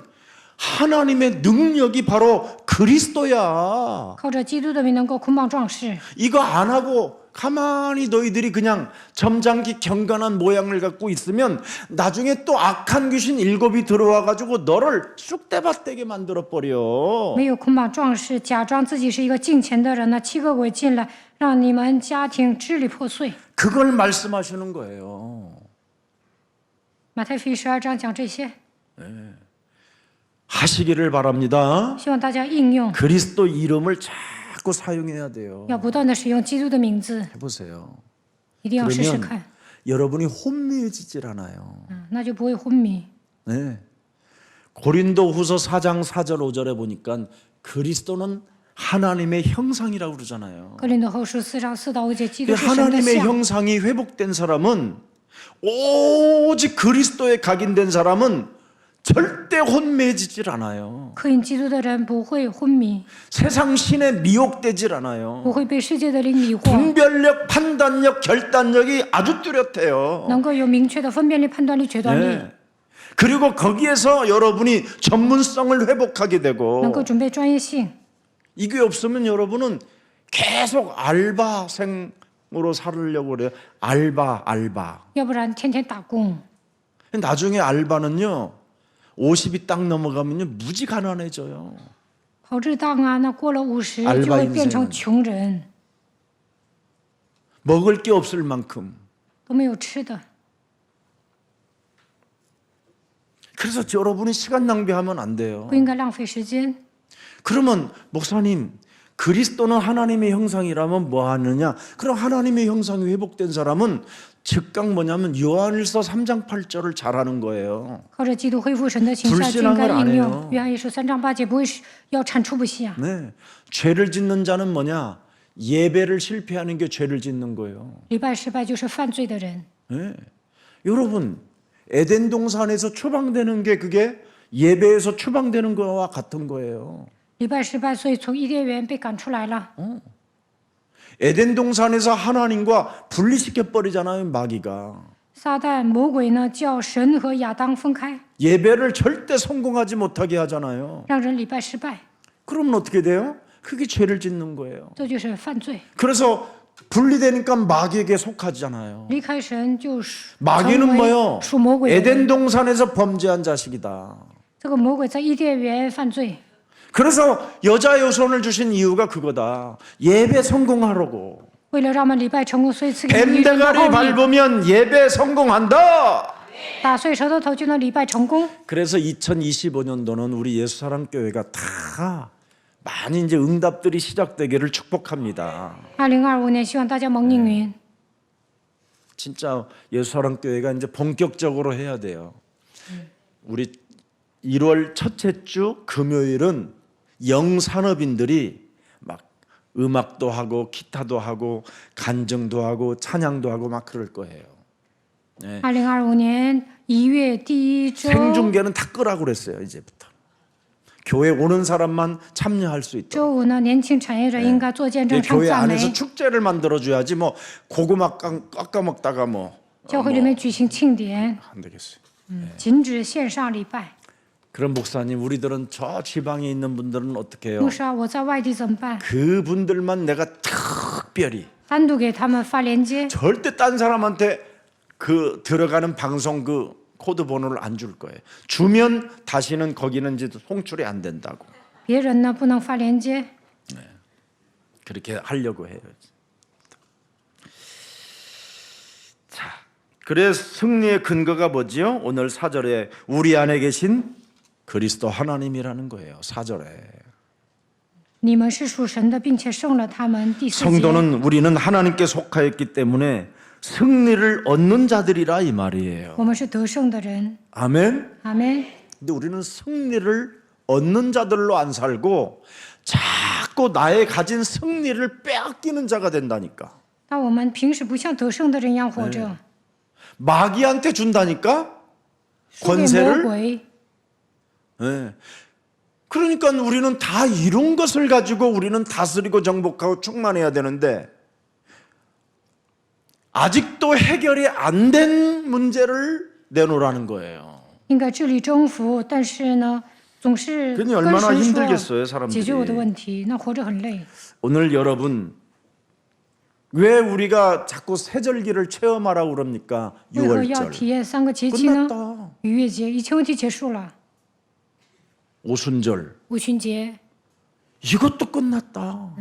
하나님의 능력이 바로 그리스도야. 靠着基督的名能够捆绑壮士， 이거 안 하고 가만히 너희들이 그냥 점잖게 경건한 모양을 갖고 있으면 나중에 또 악한 귀신 7이 들어와가지고 너를 쑥대밭되게 만들어버려. 没有捆绑壮士，假装自己是一个敬虔的人呢，7个鬼进来，让你们家庭支离破碎。 그걸 말씀하시는 거예요. 马太福音12章讲这些， 하시기를 바랍니다. 希望大家应用， 그리스도 이름을 자꾸 사용해야 돼요. 要不断的使用基督的名字， 해보세요. 一定要试试 그러면 看， 여러분이 혼미해지질 않아요. 那就不会昏迷。 네. 고린도후서 4장 4절 5절에 보니까 그리스도는 하나님의 형상이라고 그러잖아요. 哥林多后书4章4到5节，基督 그 是神的 하나님의 像。 형상이 회복된 사람은 오직 그리스도에 각인된 사람은 절대 혼미해지질 않아요. 刻印基督的人不会昏迷， 세상 신에 미혹되질 않아요. 不会被世界的灵迷惑， 분별력, 판단력, 결단력이 아주 뚜렷해요. 能够有明确的分辨力、判断力、决断力， 네. 그리고 거기에서 여러분이 전문성을 회복하게 能 되고 够准备专业性。 이게 없으면 여러분은 계속 알바생으로 살으려고 그래요. 알바. 要不然天天打工， 나중에 알바는요. 50이 딱 넘어가면요. 무지 가난해져요. 跑日当啊，那过了50 알바 就会变 인생은 成穷人， 먹을 게 없을 만큼. 都没有吃的。 그래서 여러분이 시간 낭비하면 안 돼요. 不应该浪费时间。 그러면 목사님 그리스도는 하나님의 형상이라면 뭐 하느냐? 그럼 하나님의 형상이 회복된 사람은 즉각 뭐냐면 요한일서 3장 8절을 잘하는 거예요. 靠着基督恢复神的形象，就应该 불신앙을 안 应 해요 用。约翰一书3章8节，不会是要铲除不息啊。 네. 죄를 짓는 자는 뭐냐? 예배를 실패하는 게 죄를 짓는 거예요. 礼拜失败就是犯罪的人。 네. 여러분 에덴 동산에서 추방되는 게 그게 예배에서 추방되는 거와 같은 거예요. 礼拜失败，所以从伊甸园被赶出来了。 에덴 동산에서 하나님과 분리시켜 버리잖아요, 마귀가. 撒旦魔鬼呢，叫神和亚当分开， 예배를 절대 성공하지 못하게 하잖아요. 让人礼拜失败， 그러면 어떻게 돼요? 그게 죄를 짓는 거예요. 这就是犯罪。 그래서 분리되니까 마귀에게 속하잖아요. 离开神就是成 마귀는 为 뭐요? 属魔鬼的人。 에덴 동산에서 범죄한 자식이다. 这个魔鬼在伊甸园犯罪， 그래서 여자 여손을 주신 이유가 그거다. 예배 성공하라고. 为了让我们礼拜成功，所以赐给我们女人的 뱀대가리 奥秘， 밟으면 예배 성공한다. 打碎舌头头就能礼拜成功。 그래서 2025년도는 우리 예수사랑교회가 다 많이 이제 응답들이 시작되기를 축복합니다. 2025年，希望大家蒙应允。 진짜 예수사랑교회가 이제 본격적으로 해야 돼요. 우리 1월 첫째 주 금요일은 영산업인들이 막 음악도 하고 기타도 하고 간증도 하고 찬양도 하고 막 그럴 거예요. 네. 2025年1月第一周， 생중계는 다 끄라고 그랬어요. 이제부터 교회 오는 사람만 참여할 수 있도록. 周五呢，年轻产业者应该做见证唱 교회 赞美， 안에서 축제를 만들어줘야지 뭐 고구마 깎아 먹다가 뭐 教会里面举行庆典， 안 되겠어요. 禁止线上礼拜。 그럼 목사님 우리들은 저 지방에 있는 분들은 어떻게 해요? 牧师啊，我在外地怎么办？ 그분들만 내가 특별히 单独给他们发链接， 절대 딴 사람한테 그 들어가는 방송 그 코드 번호를 안 줄 거예요. 주면 다시는 거기는 이제 송출이 안 된다고. 别人呢不能发链接。 그렇게 하려고 해요. 자, 그래서 승리의 근거가 뭐지요? 오늘 4절에 우리 안에 계신 그리스도 하나님이라는 거예요. 4절에 你们是属神的，并且胜了他们。第4节， 성도는 우리는 하나님께 속하였기 때문에 승리를 얻는 자들이라 이 말이에요. 我们是得胜的人。 아멘. 阿门。 근데 우리는 승리를 얻는 자들로 안 살고 자꾸 나의 가진 승리를 빼앗기는 자가 된다니까. 但我们平时不像得胜的人一样活着， 마귀한테 준다니까 输给魔 권세를. 鬼。 네. 그러니까 우리는 다 이룬 것을 가지고 우리는 다스리고 정복하고 충만해야 되는데 아직도 해결이 안 된 문제를 내놓으라는 거예요. 应该治理征服，但是呢，总是 그러니 跟 얼마나 神 힘들겠어요, 说 사람들이. 解决我的问题，那活着很累。 오늘 여러분 왜 우리가 자꾸 새절기를 체험하라고 그럽니까? 为何要 6월절 体验3个节气呢？ 끝났다. 逾越节以前问题结束了， 오순절 五旬节 이것도 끝났다.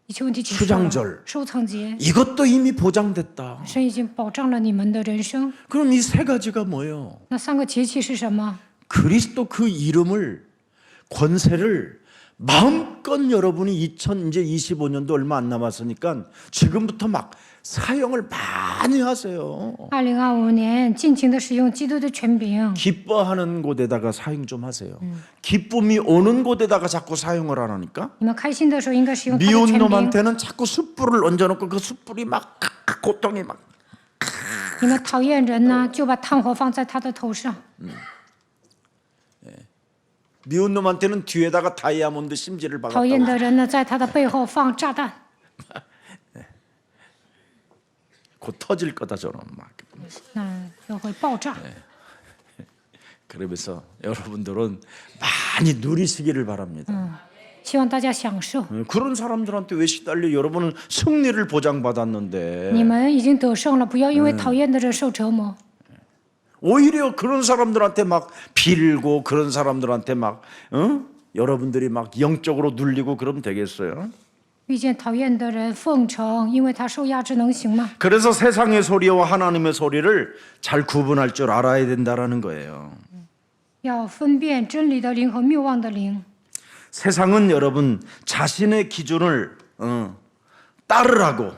以前问题结束 수장절 了，收藏节 이것도 이미 보장됐다. 神已经保障了你们的人生。 그럼 이 세 가지가 뭐예요? 那3个节气是什么？ 그리스도 그 이름을 권세를 마음껏 여러분이 2025년도 얼마 안 남았으니까 지금부터 막 사용을 많이 하세요. 2025年尽情的使用基督的权柄， 기뻐하는 곳에다가 사용 좀 하세요. 기쁨이 오는 곳에다가 자꾸 사용을 안 하니까 你们开心的时候应该使用他的 미운 权柄。 놈한테는 자꾸 숯불을 얹어놓고 그 숯불이 막 고통이 막 你们讨厌人呢，就把炭火放在他的头上； 미운 놈한테는 뒤에다가 다이아몬드 심지를 讨厌 박았다고. 的人呢，在他的背后放炸弹。 곧 터질 거다 저는 막. 那就会爆炸。 그러면서 여러분들은 많이 누리시기를 바랍니다. 希望大家享受。 그런 사람들한테 왜 시달려? 여러분은 승리를 보장받았는데 你们已经得胜了，不要因为讨厌的人受折磨。 오히려 그런 사람들한테 막 빌고 그런 사람들한테 막 여러분들이 막 영적으로 눌리고 그러면 되겠어요? 遇见讨厌的人奉承，因为他受压制，能行吗？ 그래서 세상의 소리와 하나님의 소리를 잘 구분할 줄 알아야 된다라는 거예요. 要分辨真理的灵和谬妄的灵。 세상은 여러분 자신의 기준을 따르라고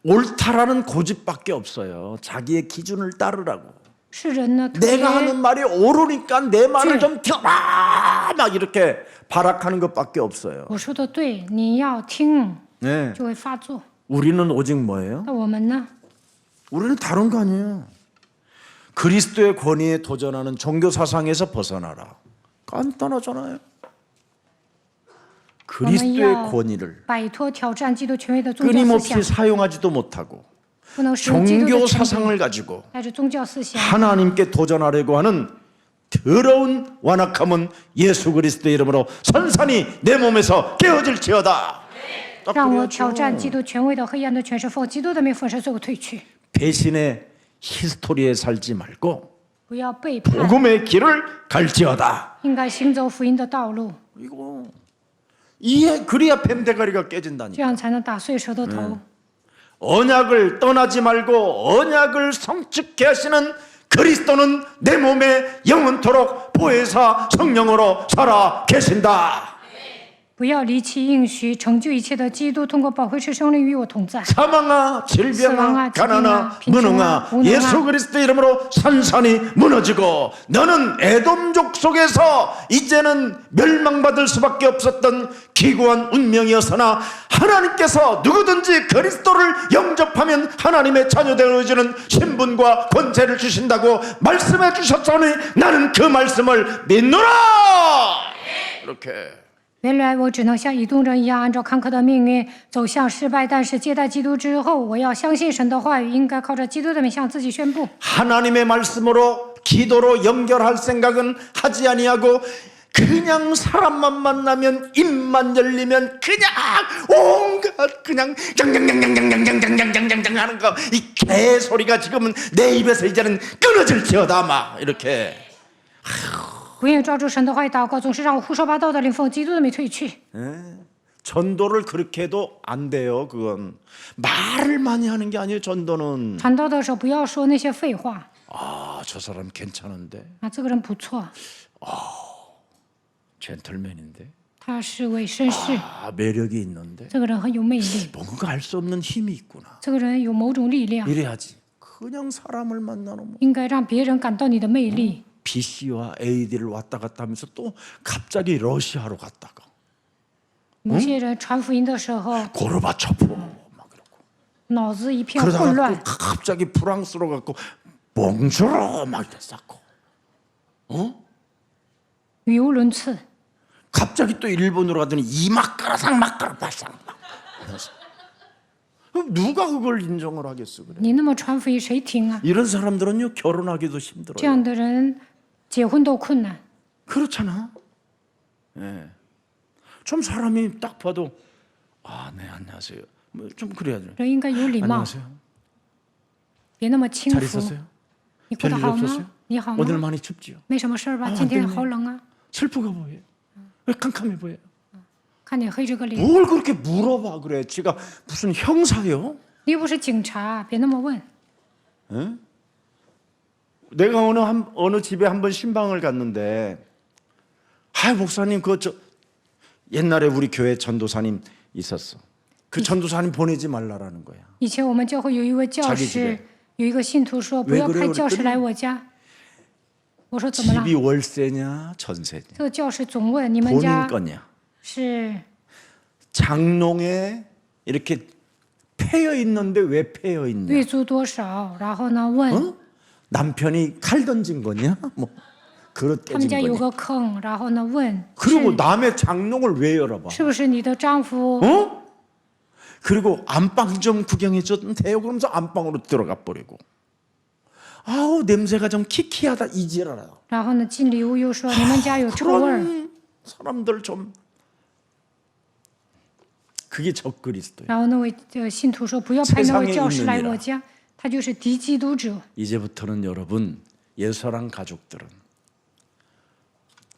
옳다라는 고집밖에 없어요. 자기의 기준을 따르라고. 世人呢，特 내가 别 하는 말이 옳으니까 내 말을 좀 들어라 막 이렇게 발악하는 것밖에 없어요. 我说的对，你要听， 네. 就会发作。 우리는 오직 뭐예요? 那我们呢？ 우리는 다른 거 아니에요. 그리스도의 권위에 도전하는 종교 사상에서 벗어나라. 간단하잖아요. 그리스도의 권위를 摆脱挑战基督权威的宗教思 끊임없이 想， 사용하지도 못하고 不能使用基督的 종교 权柄， 사상을 가지고 带着宗教思想， 하나님께 도전하려고 하는 더러운 완악함은 예수 그리스도의 이름으로 선산이 내 몸에서 깨어질지어다. 딱 让我 그래야죠. 挑战基督权威的黑暗的权势，奉基督的名粉身碎骨退去， 배신의 히스토리에 살지 말고 不要背叛， 복음의 길을 갈지어다. 应该行走福音的道路， 이거 이해 그래야 뱀대가리가 깨진다니. 这样才能打碎舌头头。 언약을 떠나지 말고 언약을 성취케 하시는 그리스도는 내 몸에 영원토록 보혜사 성령으로 살아 계신다. 不要离弃应许，成就一切的基督，通过保惠师圣灵与我同在。 사망아, 질병아, 질병아, 가난아, 빈곤아, 무능아, 무능아. 예수 그리스도 이름으로 산산이 무너지고 너는 에돔족 속에서 이제는 멸망받을 수밖에 없었던 기구한 운명이었으나 하나님께서 누구든지 그리스도를 영접하면 하나님의 자녀되어지는 신분과 권세를 주신다고 말씀해 주셨으니 나는 그 말씀을 믿노라. 이렇게 原来我只能像以东人一样，按照坎坷的命运走向失败。但是接待基督之后，我要相信神的话语，应该靠着基督的名向自己宣布。 하나님의 말씀으로 기도로 연결할 생각은 하지 아니하고 그냥 사람만 만나면 입만 열리면 그냥 온갖 그냥 짱짱짱짱짱짱짱짱짱짱 하는 거 이 개소리가 지금은 내 입에서 이제는 끊어질지어다 막 이렇게 不愿意抓住神的话语祷告，总是让我胡说八道的灵奉基督的名退去。 전도를 그렇게 해도 안 돼요. 그건 말을 많이 하는 게 아니에요. 전도는 传道的时候不要说那些废话 아, 저 사람 괜찮은데 啊，这个人不错， 젠틀맨인데 他是位绅士， 아, 매력이 있는데 这个人很有魅力， 뭔가 알 수 없는 힘이 있구나. 这个人有某种力量， 이래야지. 그냥 사람을 만나놓으면 应该让别人感到你的魅力。 BC와 AD를 왔다 갔다 하면서 또 갑자기 러시아로 갔다가 某些人传福音的时候， 고르바초프 막 그러고 脑子一片混 그러다가 乱 또 ， 갑자기 프랑스로 갔고 봉주로 막 이랬었고 语无伦次。 갑자기 또 일본으로 가더니 이마카라상 마카라바상 막 이러면서. 그럼 누가 그걸 인정을 하겠어 그래? 你那么传福音，谁听啊？ 이런 사람들은요 결혼하기도 这 힘들어요. 样的人结婚都困难。 그렇잖아. 예. 좀 사람이 딱 봐도 아, 네 안녕하세요. 뭐 좀 그래야죠. 人应该有礼貌， 안녕하세요. 别那么轻 잘 浮。 있었어요? 你过得 별일 好 없었어요? 吗？你好 오늘 吗？ 많이 춥지요. 没什么事儿吧？ 아 今天 안 好 됐네. 冷啊！ 슬프가 보여요. 왜 캄캄해 보여요? 看你黑着个脸， 뭘 그렇게 물어봐 그래? 지가 무슨 형사요? 你又不是警察，别那么问。 내가 어느 집에 한번 신방을 갔는데, 아 목사님 그저 옛날에 우리 교회 전도사님 있었어. 그 전도사님 보내지 말라라는 거야. 以前我们教会有一位教 자기 师 집에 ，有一个信徒说不 왜 要 그래요 派教师 그랬더니 来我家。我说怎么了？ 집이 월세냐 전세냐 这个教师总问你们 본인 家 거냐. 是 장롱에 이렇게 패여 있는데 왜 패여 있냐? 月租多少？然后呢问 어? 남편이 칼 던진 거냐? 뭐 그릇 他们 깨진 家有 거냐? 个坑，然后呢问 그리고 남의 장롱을 왜 열어봐? 是不是你的丈夫？ 어? 그리고 안방 좀 구경해 줬는데요. 그러면서 안방으로 들어가 버리고. 아우 냄새가 좀 키키하다 이지랄아. 然后呢进里屋又说你们家有臭味儿。 그런 사람들 좀 그게 적그리스도예요. 然后那位信徒说不要派那位 세상에 教师来 있느니라 我家，他就是敌基督者。 이제부터는 여러분 예수랑 가족들은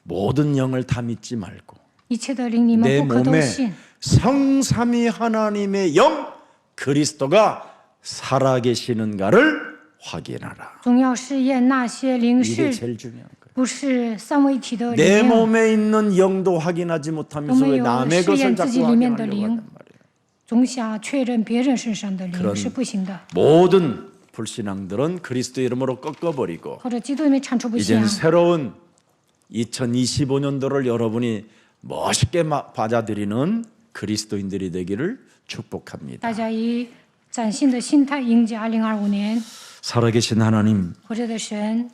모든 영을 다 믿지 말고 一切的灵你们 내 不可都 몸에 信。 성삼위 하나님의 영 그리스도가 살아계시는가를 확인하라. 总要试验那些灵 이게 是 제일 중요한 거예요. 不是三位一体的 내 灵， 몸에 있는 영도 확인하지 못하면서 왜 어머요, 남의 것을 시엔 자꾸自己里面的 확인하려고 灵。 한단 말이에요. 总想确认别人身上的灵 그런 是不行的， 모든 불신앙들은 그리스도 이름으로 꺾어버리고 或者基督里面铲除不行 이젠 。 새로운 2025년도를 여러분이 멋있게 받아들이는 그리스도인들이 되기를 축복합니다. 大家以崭新的心态迎接2025年。 살아계신 하나님, 活着的神，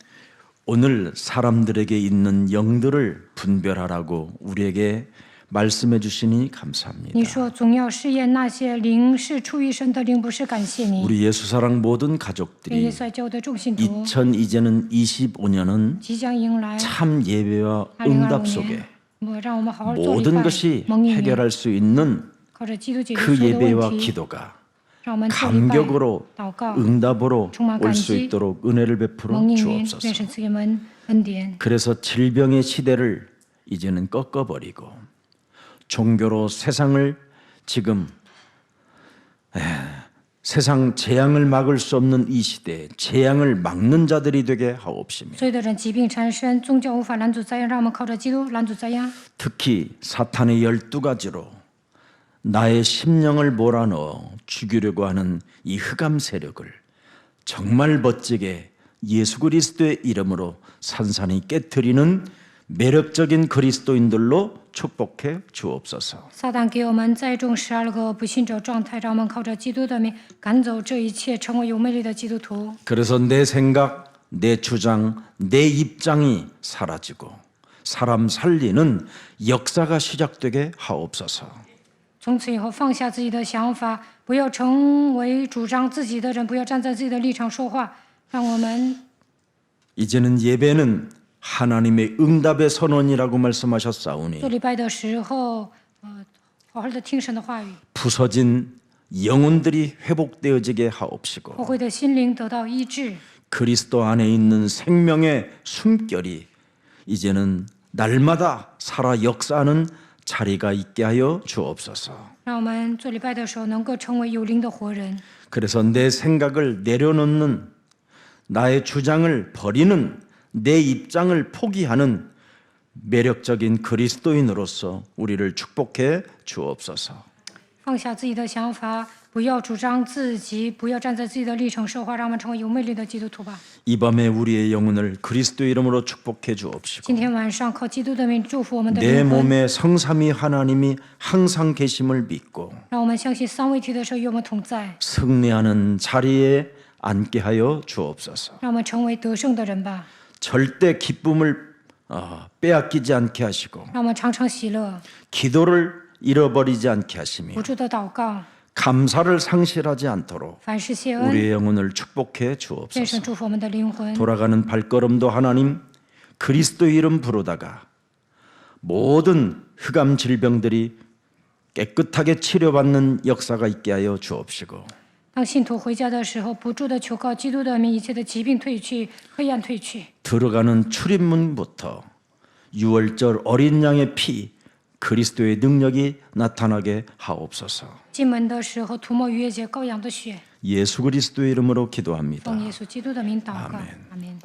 오늘 사람들에게 있는 영들을 분별하라고 우리에게 말씀해 주시니 你 감사합니다. 说总要试验那些灵是出于神的灵，不是感谢你。 우리 예수사랑 모든 耶 가족들이 稣教的众信徒 이제는 25년은 即将迎来 참 예배와 2025 응답 年 속에 ，让我们好好做礼 모든 拜 것이 ，蒙应允， 해결할 수 있는 靠着基督解决 그 所有的 예배와 问题， 기도가 让我们做礼拜、 감격으로 祷告、 응답으로 정말 올 수 간지, 있도록 은혜를 베풀어 蒙应允， 주옵소서. 愿神赐给我们恩典。 그래서 질병의 시대를 이제는 꺾어버리고 종교로 세상을 지금 세상 재앙을 막을 수 없는 이 시대에 재앙을 막는 자들이 되게 하옵시며 所有的人疾病缠身，宗教无法拦阻灾殃，让我们靠着基督拦阻灾殃。 특히 사탄의 12가지로 나의 심령을 몰아넣어 죽이려고 하는 이 흑암 세력을 정말 멋지게 예수 그리스도의 이름으로 산산히 깨트리는 매력적인 그리스도인들로 축복해 주옵소서. 撒旦给我们栽种12个不信者状态，让我们靠着基督的名赶走这一切，成为有魅力的基督徒。 그래서 내 생각, 내 주장, 내 입장이 사라지고 사람 살리는 역사가 시작되게 하옵소서. 从此以后，放下自己的想法，不要成为主张自己的人，不要站在自己的立场说话。让我们 이제는 예배는 하나님의 응답의 선언이라고 말씀하셨사오니 做礼拜的时候，好好的听神的话语， 부서진 영혼들이 회복되어지게 하옵시고 后悔的心灵得到医治。 그리스도 안에 있는 생명의 숨결이 이제는 날마다 살아 역사하는 자리가 있게 하여 주옵소서. 让我们做礼拜的时候能够成为有灵的活人。 그래서 내 생각을 내려놓는 나의 주장을 버리는 내 입장을 포기하는 매력적인 그리스도인으로서 우리를 축복해 주옵소서. 放下自己的想法，不要主张自己，不要站在自己的立场说话，让我们成为有魅力的基督徒吧。 이 밤에 우리의 영혼을 그리스도 이름으로 축복해 주옵시고 今天晚上靠基督的名祝福我们的 내 灵魂， 몸에 성삼위 하나님이 항상 계심을 믿고 让我们相信三位一体的时候与我们同在， 승리하는 자리에 앉게 하여 주옵소서. 让我们成为得胜的人吧。 절대 기쁨을 빼앗기지 않게 하시고 让我们常常喜乐， 기도를 잃어버리지 않게 하시며 不住的祷告， 감사를 상실하지 않도록 凡事谢恩， 우리의 영혼을 축복해 愿 주옵소서. 神祝福我们的灵魂。 돌아가는 발걸음도 하나님 그리스도 이름 부르다가 모든 흑암 질병들이 깨끗하게 치료받는 역사가 있게 하여 주옵시고 当信徒回家的时候，不住的求告基督的名，一切的疾病退去，黑暗退去。 들어가는 출입문부터 유월절 어린 양의 피 그리스도의 능력이 나타나게 하옵소서. 进门的时候涂抹逾越节羔羊的血， 예수 그리스도의 이름으로 기도합니다. 奉耶稣基督的名祷告，阿门。